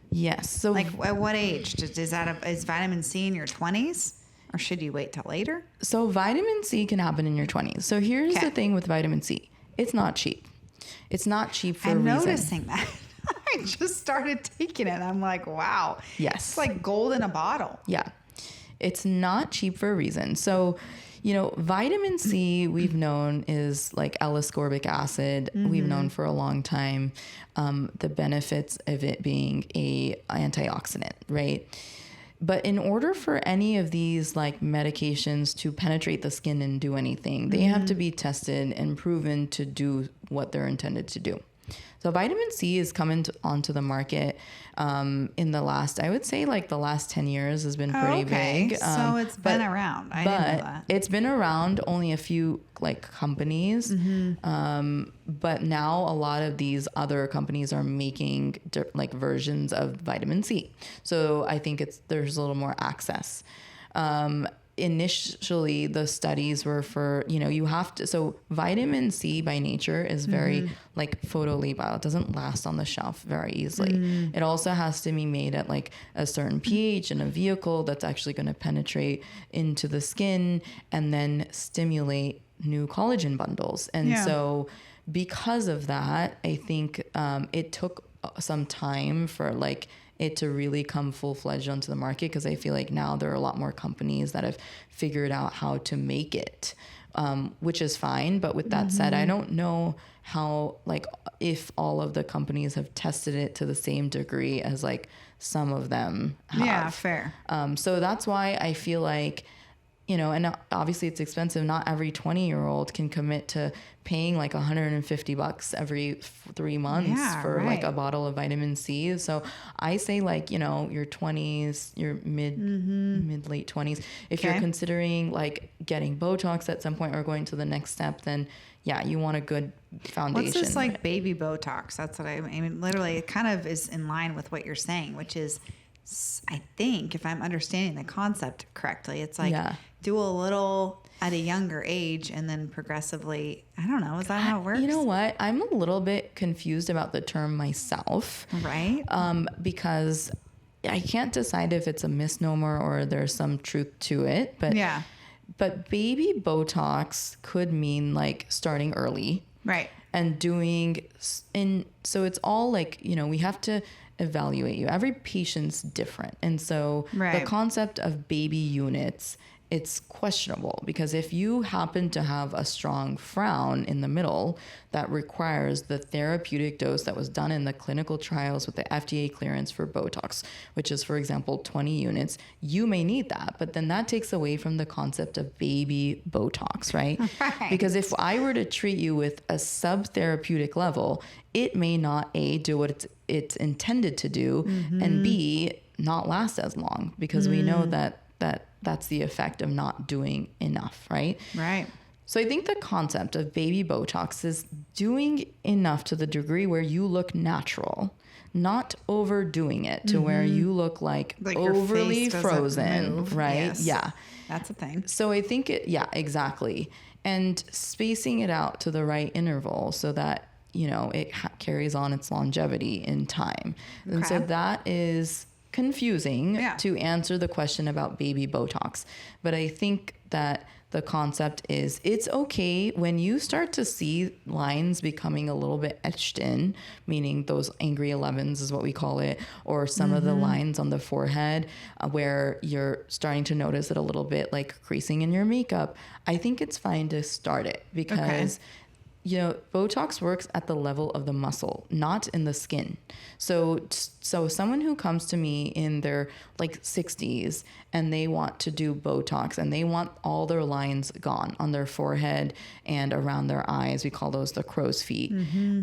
Yes. So like at what age is vitamin C in your 20s? or should you wait till later? So vitamin C can happen in your 20s. So here's the thing with vitamin C. It's not cheap. It's not cheap for a I'm reason. noticing that. I just started taking it. I'm like, wow. Yes. It's like gold in a bottle. Yeah. It's not cheap for a reason. So, vitamin C we've known is like L-ascorbic acid. We've known for a long time the benefits of it being a antioxidant, right? But in order for any of these like medications to penetrate the skin and do anything, they have to be tested and proven to do what they're intended to do. So vitamin C is coming onto the market in the last, I would say like the last 10 years has been pretty big. So it's been around. I didn't know that. It's been around, only a few like companies. But now a lot of these other companies are making like versions of vitamin C. So I think there's a little more access. Initially the studies were for, you have to, so vitamin C by nature is very like photolabile. It doesn't last on the shelf very easily. It also has to be made at like a certain pH in a vehicle that's actually going to penetrate into the skin and then stimulate new collagen bundles. And so because of that, I think it took some time for like it to really come full-fledged onto the market, because I feel like now there are a lot more companies that have figured out how to make it, which is fine. But with that said, I don't know how, like, if all of the companies have tested it to the same degree as like some of them have. Yeah, fair. So that's why I feel like, and obviously it's expensive. Not every 20-year-old can commit to paying like $150 every 3 months for like a bottle of vitamin C. So I say like, your 20s, your mid late 20s. If you're considering like getting Botox at some point or going to the next step, then yeah, you want a good foundation. What's this like baby Botox? That's what I mean. Literally, it kind of is in line with what you're saying, which is, I think, if I'm understanding the concept correctly, it's like do a little at a younger age and then progressively, I don't know. Is that how it works? You know what? I'm a little bit confused about the term myself. Right. Because I can't decide if it's a misnomer or there's some truth to it. But but baby Botox could mean like starting early. Right. And so it's all like, we have to evaluate you. Every patient's different. And so the concept of baby units, it's questionable, because if you happen to have a strong frown in the middle that requires the therapeutic dose that was done in the clinical trials with the FDA clearance for Botox, which is, for example, 20 units, you may need that. But then that takes away from the concept of baby Botox, right? Because if I were to treat you with a sub-therapeutic level, it may not, A, do what it's intended to do, and B, not last as long, because we know that's the effect of not doing enough, right? Right. So I think the concept of baby Botox is doing enough to the degree where you look natural, not overdoing it to where you look like overly frozen, move. right? Yes. Yeah. That's a thing. So I think exactly. And spacing it out to the right interval so that, it carries on its longevity in time. Okay. And so that is confusing to answer the question about baby Botox. But I think that the concept is it's okay when you start to see lines becoming a little bit etched in, meaning those angry 11s is what we call it, or some of the lines on the forehead where you're starting to notice it a little bit like creasing in your makeup. I think it's fine to start it because Botox works at the level of the muscle, not in the skin. So someone who comes to me in their like 60s and they want to do Botox and they want all their lines gone on their forehead and around their eyes, we call those the crow's feet.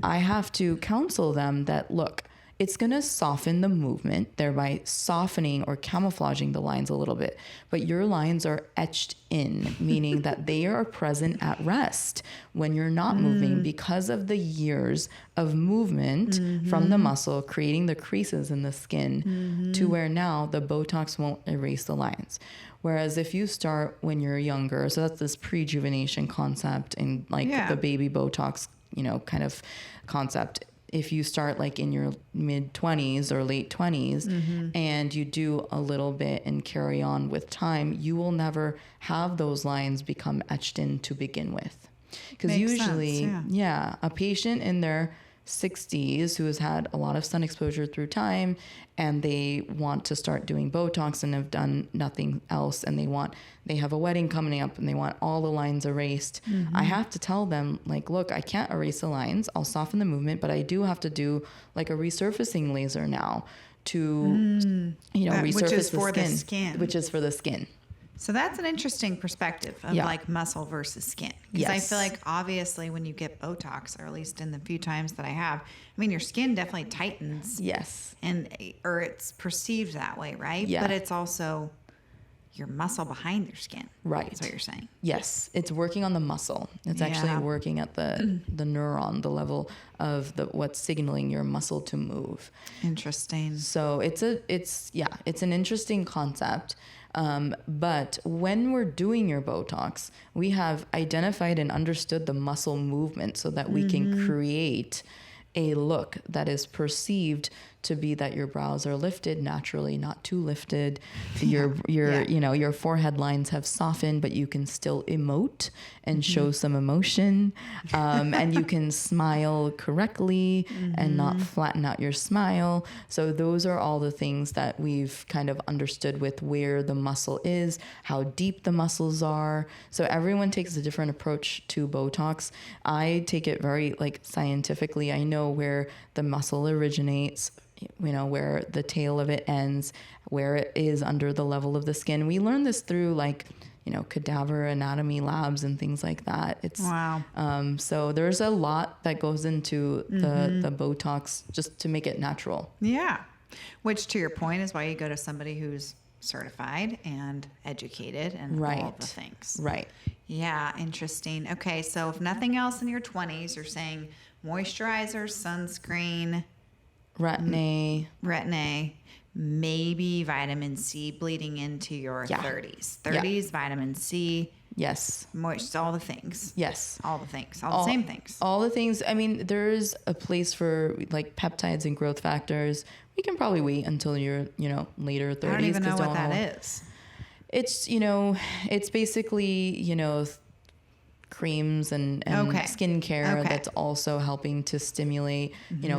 I have to counsel them that, look, it's going to soften the movement, thereby softening or camouflaging the lines a little bit. But your lines are etched in, meaning that they are present at rest when you're not moving because of the years of movement from the muscle, creating the creases in the skin to where now the Botox won't erase the lines. Whereas if you start when you're younger, so that's this prejuvenation concept and like the baby Botox, kind of concept. if you start like in your mid 20s or late 20s and you do a little bit and carry on with time, you will never have those lines become etched in to begin with. Because usually, a patient in their 60s who has had a lot of sun exposure through time and they want to start doing Botox and have done nothing else, and they have a wedding coming up and they want all the lines erased. I have to tell them, like, look, I can't erase the lines. I'll soften the movement, but I do have to do like a resurfacing laser now to, resurface the skin, which is for the skin. So that's an interesting perspective of like muscle versus skin. Because I feel like obviously when you get Botox, or at least in the few times that I have, I mean, your skin definitely tightens. Yes. Or it's perceived that way, right? Yeah. But it's also your muscle behind your skin. Right. That's what you're saying. Yes. It's working on the muscle. It's actually working at the neuron, the level of what's signaling your muscle to move. Interesting. So it's an interesting concept. But when we're doing your Botox, we have identified and understood the muscle movement so that we can create a look that is perceived to be that your brows are lifted naturally, not too lifted. Your forehead lines have softened, but you can still emote and show some emotion. And you can smile correctly and not flatten out your smile. So those are all the things that we've kind of understood with where the muscle is, how deep the muscles are. So everyone takes a different approach to Botox. I take it very like scientifically. I know where the muscle originates, where the tail of it ends, where it is under the level of the skin. We learn this through like, cadaver anatomy labs and things like that. It's wow. So there's a lot that goes into the Botox just to make it natural. Yeah. Which, to your point, is why you go to somebody who's certified and educated and all the things. Right. Yeah. Interesting. Okay. So if nothing else in your 20s, you're saying moisturizer, sunscreen, Retin-A, maybe vitamin C bleeding into your 30s. 30s, vitamin C. Yes. Moist, all the things. Yes. All the things. All the same things. All the things. I mean, there's a place for like peptides and growth factors. We can probably wait until you're, later 30s. I don't even know what that is. It's, it's basically, creams and skincare that's also helping to stimulate,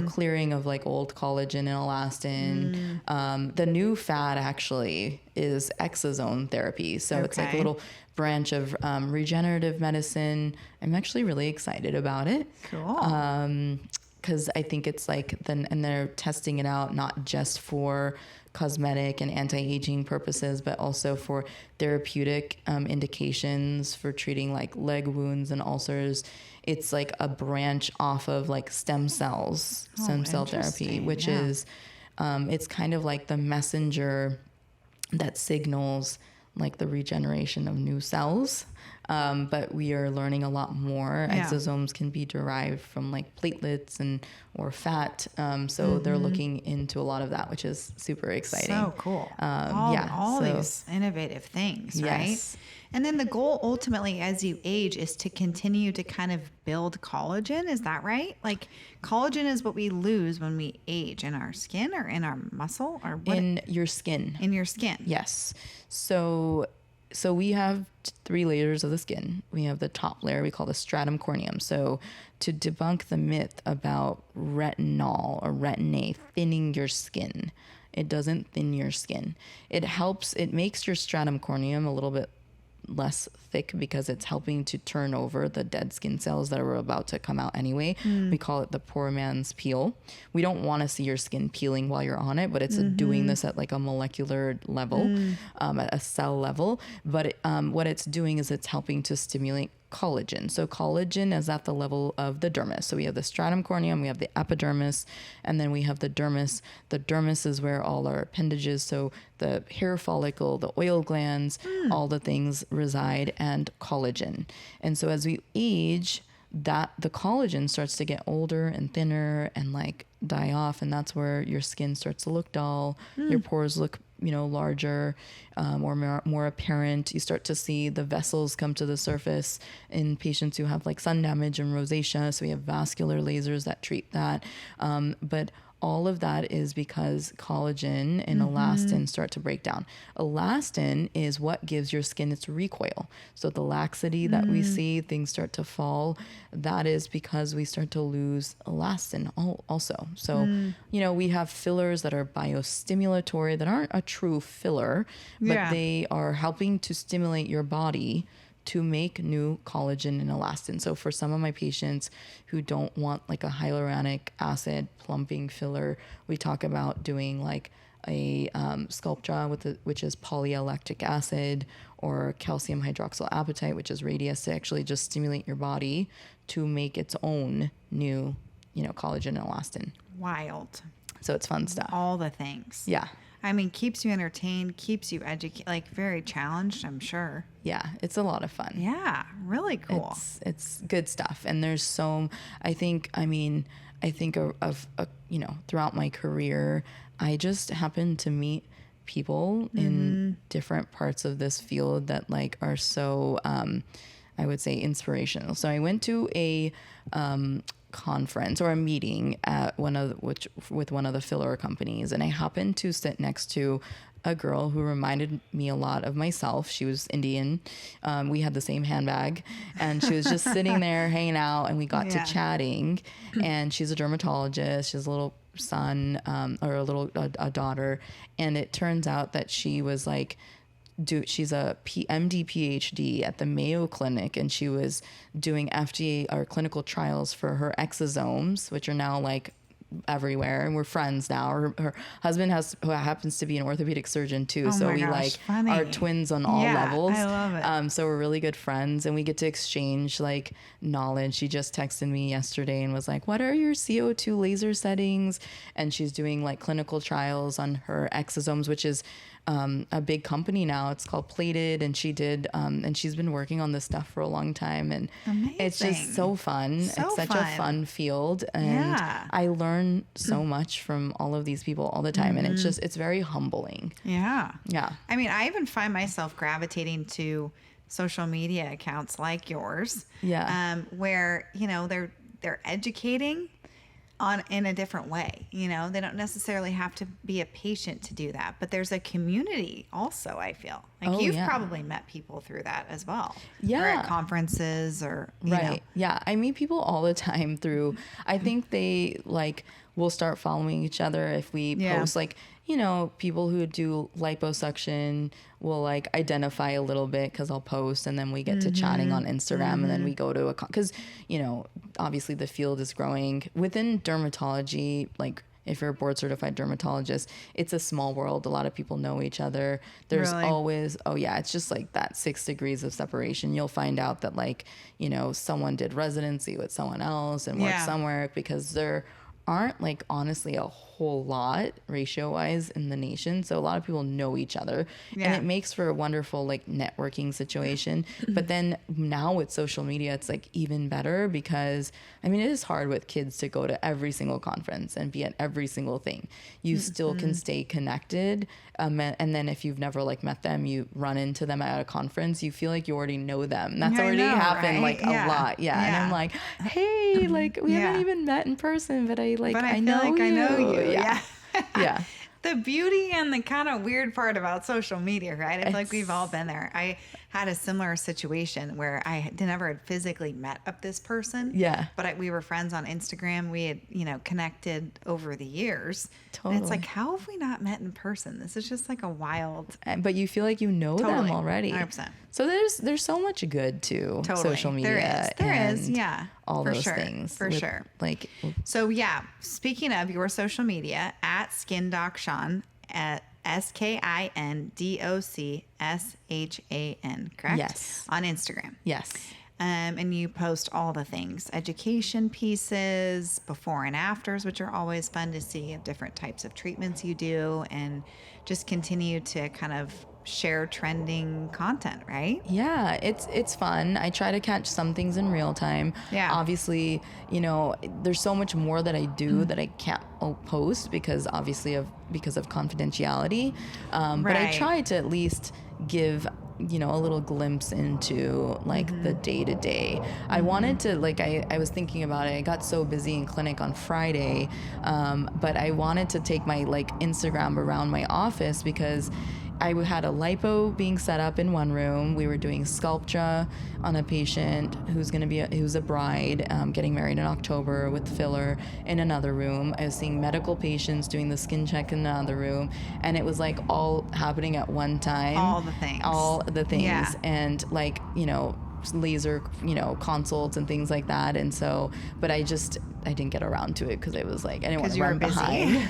clearing of like old collagen and elastin. The new fad actually is exosome therapy. So it's like a little branch of regenerative medicine. I'm actually really excited about it. Cool. Because I think it's like and they're testing it out not just for cosmetic and anti-aging purposes, but also for therapeutic indications for treating like leg wounds and ulcers. It's like a branch off of like stem cell therapy, which is it's kind of like the messenger that signals like the regeneration of new cells. But we are learning a lot more. Exosomes can be derived from like platelets or fat. So they're looking into a lot of that, which is super exciting. So cool. All these innovative things, right? And then the goal ultimately as you age is to continue to kind of build collagen. Is that right? Like collagen is what we lose when we age in our skin or in our muscle or what? In your skin. In your skin. Yes. So we have 3 layers of the skin. We have the top layer we call the stratum corneum. So to debunk the myth about retinol or Retin-A thinning your skin, it doesn't thin your skin. It makes your stratum corneum a little bit less thick because it's helping to turn over the dead skin cells that are about to come out anyway. We call it the poor man's peel. We don't want to see your skin peeling while you're on it, but it's doing this at like a molecular level, at a cell level. But what it's doing is it's helping to stimulate collagen. So collagen is at the level of the dermis. So we have the stratum corneum, we have the epidermis, and then we have the dermis. The dermis is where all our appendages, so the hair follicle, the oil glands, all the things reside, and collagen. And so as we age, that the collagen starts to get older and thinner and like die off, and that's where your skin starts to look dull, your pores look larger or more apparent. You start to see the vessels come to the surface in patients who have like sun damage and rosacea. So we have vascular lasers that treat that. But all of that is because collagen and elastin start to break down. Elastin is what gives your skin its recoil. So the laxity that we see, things start to fall, that is because we start to lose elastin also. So, we have fillers that are biostimulatory that aren't a true filler, but they are helping to stimulate your body to make new collagen and elastin. So for some of my patients who don't want like a hyaluronic acid plumping filler, we talk about doing like a Sculptra which is polylactic acid, or calcium hydroxyapatite, which is Radius, to actually just stimulate your body to make its own new, collagen and elastin. Wild. So it's fun stuff. All the things. Yeah. I mean, keeps you entertained, keeps you educated, like very challenged, I'm sure. Yeah, it's a lot of fun. Yeah, really cool. It's good stuff. And there's I think of throughout my career, I just happened to meet people in different parts of this field that like are so, I would say, inspirational. So I went to a conference or a meeting at with one of the filler companies, and I happened to sit next to a girl who reminded me a lot of myself. She was Indian. We had the same handbag, and she was just sitting there hanging out, and we got to chatting. And she's a dermatologist. She has a little son, or a daughter, and it turns out that she was like, she's a MD PhD at the Mayo Clinic, and she was doing FDA or clinical trials for her exosomes, which are now like everywhere, and we're friends now. Her husband happens to be an orthopedic surgeon too. Oh so my we gosh, funny. are twins on all levels. I love it. So we're really good friends, and we get to exchange like knowledge. She just texted me yesterday and was like, what are your CO2 laser settings? And she's doing like clinical trials on her exosomes, which is a big company now. It's called Plated, and she did, and she's been working on this stuff for a long time, and it's just so fun. It's such a fun field, and I learn so much from all of these people all the time, and it's very humbling. Yeah. Yeah. I mean, I even find myself gravitating to social media accounts like yours. Yeah. Where, they're educating in a different way. They don't necessarily have to be a patient to do that, but there's a community also, I feel like you've probably met people through that as well. Yeah. Or at conferences or, you know. Yeah. I meet people all the time through, I think they like will start following each other if we post like, people who do liposuction will like identify a little bit because I'll post, and then we get to chatting on Instagram, and then we go to because obviously the field is growing within dermatology. Like if you're a board certified dermatologist, it's a small world. A lot of people know each other. There's always it's just like that 6 degrees of separation. You'll find out that like someone did residency with someone else and worked somewhere, because there aren't like honestly a whole lot ratio wise in the nation. So a lot of people know each other, and it makes for a wonderful like networking situation. But then now with social media, it's like even better, because I mean, it is hard with kids to go to every single conference and be at every single thing. You still can stay connected. And then if you've never like met them, you run into them at a conference, you feel like you already know them. That's already happened like a lot. Yeah. And I'm like, hey, like we haven't even met in person, but I know you. Yeah. Yeah. The beauty and the kind of weird part about social media, right? It's like we've all been there. I had a similar situation where I never had physically met up this person. Yeah. But we were friends on Instagram. We had, connected over the years. Totally. And it's like, how have we not met in person? This is just like a wild. But you feel like you know them already. 100%. So there's so much good to social media. There is. Yeah. All for those sure, things. For sure. Like. So yeah, speaking of your social media, at Skin Doc Sean, at SkinDocShan, correct? Yes. On Instagram. Yes. And you post all the things, education pieces, before and afters, which are always fun to see, of different types of treatments you do, and just continue to kind of share trending content, right? Yeah, it's fun. I try to catch some things in real time. Yeah. Obviously, there's so much more that I do that I can't post because of confidentiality. But I Right. try to at least give a little glimpse into like the day to day. I wanted to I was thinking about it. I got so busy in clinic on Friday, but I wanted to take my like Instagram around my office because I had a lipo being set up in one room. We were doing Sculptra on a patient who's a bride, getting married in October with filler in another room. I was seeing medical patients doing the skin check in another room, and it was like all happening at one time. All the things. All the things, Yeah. and laser, consults and things like that. And so, but I didn't get around to it because I was like, I didn't want to run behind.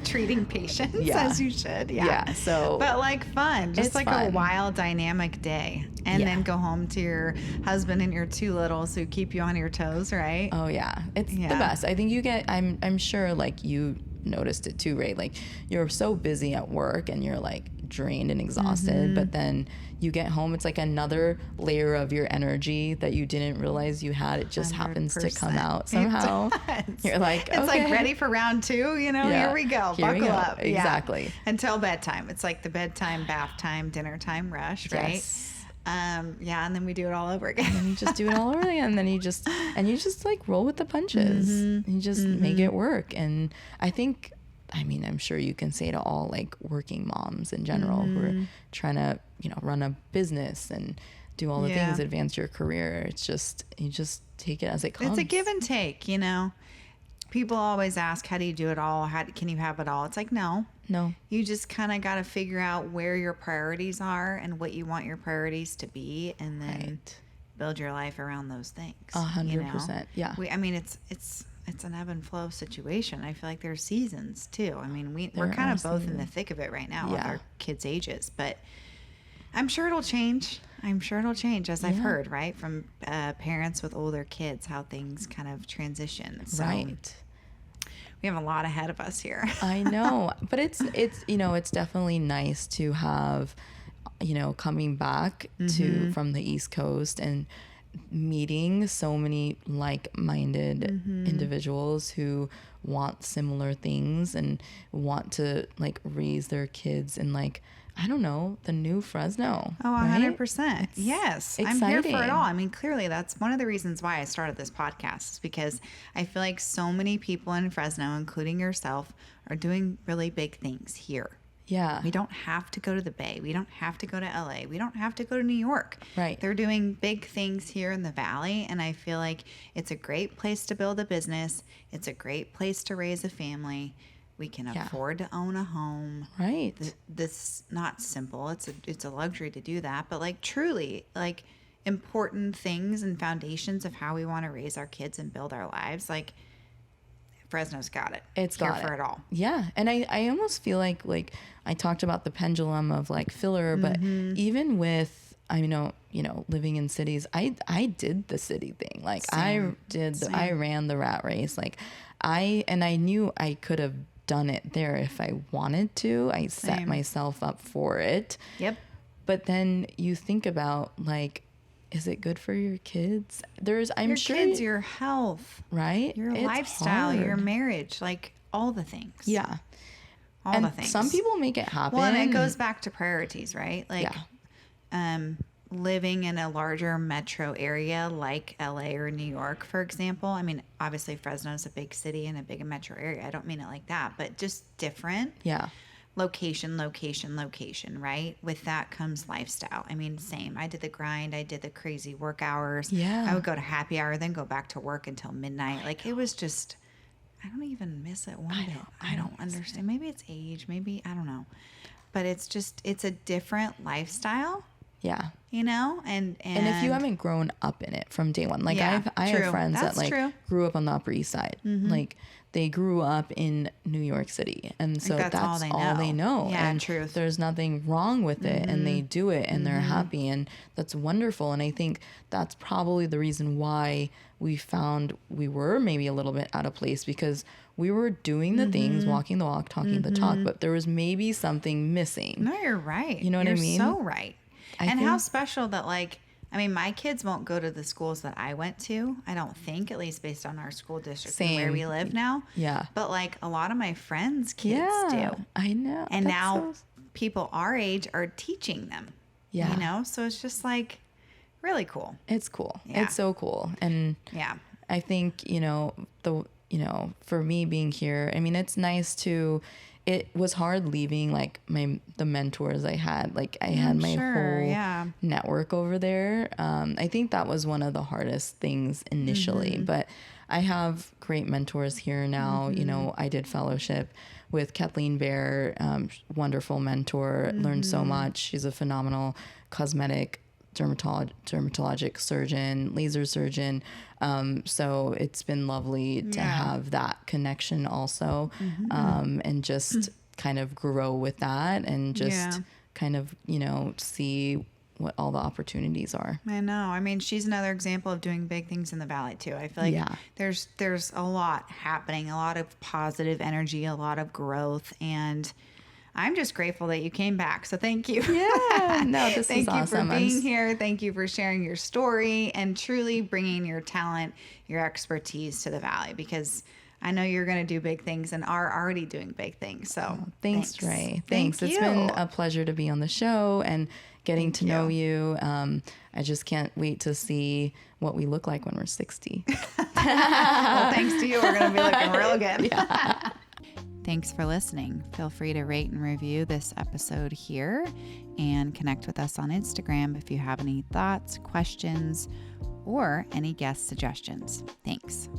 Treating patients Yeah. as you should. Yeah. So, but like fun, just it's like fun. a wild dynamic day, and Yeah. then go home to your husband and your two littles who keep you on your toes, right? Oh yeah, it's the best. I think I'm sure like you noticed it too, right? Like you're so busy at work and you're like drained and exhausted, but then you get home, it's like another layer of your energy that you didn't realize you had. It just happens to come out somehow. You're like, it's like ready for round two, here we go. Buckle up. Exactly. Yeah. Until bedtime. It's like the bedtime, bath time, dinner time rush, right? Yes. And then we do it all over again. And you just do it all over again. And then you just like roll with the punches. And you just make it work. And I'm sure you can say to all like working moms in general who are trying to, run a business and do all the things, advance your career. It's just, you just take it as it comes. It's a give and take, People always ask, how do you do it all? How can you have it all? It's like, no. You just kind of got to figure out where your priorities are and what you want your priorities to be, and then build your life around those things. 100%. Yeah. It's an ebb and flow situation. I feel like there's seasons too. We're kind of both in the thick of it right now with our kids' ages, but I'm sure it'll change. As I've heard, right, from parents with older kids, how things kind of transition. So right. we have a lot ahead of us here. I know, but it's it's definitely nice to have, coming back from the East Coast and meeting so many like-minded individuals who want similar things and want to like raise their kids in like, I don't know, the new Fresno. Oh, 100%. Right? Yes. Exciting. I'm here for it all. Clearly that's one of the reasons why I started this podcast, is because I feel like so many people in Fresno, including yourself, are doing really big things here. Yeah. We don't have to go to the Bay. We don't have to go to LA. We don't have to go to New York. Right. They're doing big things here in the Valley, and I feel like it's a great place to build a business. It's a great place to raise a family. We can afford to own a home. Right. This not simple. It's a luxury to do that, but like truly like important things and foundations of how we want to raise our kids and build our lives. Like Fresno's got it. It's here got for it all. Yeah. And I almost feel like I talked about the pendulum of like filler, but even with, living in cities, I did the city thing. Like Same. I ran the rat race. Like I knew I could have done it there if I wanted to. I set myself up for it. Yep. But then you think about like, is it good for your kids? I'm your sure kids, your health, right? your It's lifestyle, hard. your marriage, like all the things. Yeah. All and the things. Some people make it happen. Well, and it goes back to priorities, right? Like, living in a larger metro area like LA or New York, for example. Obviously Fresno's a big city and a big metro area. I don't mean it like that, but just different. Yeah. Location, right? With that comes lifestyle. Same. I did the grind. I did the crazy work hours. Yeah. I would go to happy hour, then go back to work until midnight. Like it was just, I don't even miss it one bit. I don't understand. Maybe it's age. Maybe, I don't know. But it's a different lifestyle. Yeah. you know, And if you haven't grown up in it from day one, like Yeah, I have friends That's that like true. grew up on the Upper East Side, like they grew up in New York City, and so Like, that's all they know. Yeah, And truth. there's nothing wrong with it, and they do it, and they're happy, and that's wonderful. And I think that's probably the reason why we found we were maybe a little bit out of place, because we were doing the things, walking the walk, talking the talk, but there was maybe something missing. No, you're right. You know what I mean? You're so right. I And how think- special that, like, I mean, my kids won't go to the schools that I went to. I don't think, at least based on our school district and where Same. we live now. Yeah. But like a lot of my friends' kids do. I know. And That's now so- people our age are teaching them. Yeah. You know? So it's just like really cool. It's cool. Yeah. It's so cool. And Yeah. I think, for me being here, I mean, it's nice to, it was hard leaving like the mentors I had. Like I had my whole network over there. I think that was one of the hardest things initially, but I have great mentors here now. You know, I did fellowship with Kathleen Bear, wonderful mentor, learned so much. She's a phenomenal cosmetic dermatologic surgeon, laser surgeon. So it's been lovely to have that connection also, and just kind of grow with that, and just kind of, see what all the opportunities are. I know. I mean, she's another example of doing big things in the Valley too. I feel like there's a lot happening, a lot of positive energy, a lot of growth, and I'm just grateful that you came back. So thank you. Yeah, no, this thank is you awesome. for being here. Thank you for sharing your story and truly bringing your talent, your expertise to the Valley, because I know you're going to do big things and are already doing big things. So thanks, Ray. Thanks. Thank It's been a pleasure to be on the show and getting to know you. I just can't wait to see what we look like when we're 60. Well, thanks to you, we're going to be looking real good. Yeah. Thanks for listening. Feel free to rate and review this episode here and connect with us on Instagram if you have any thoughts, questions, or any guest suggestions. Thanks.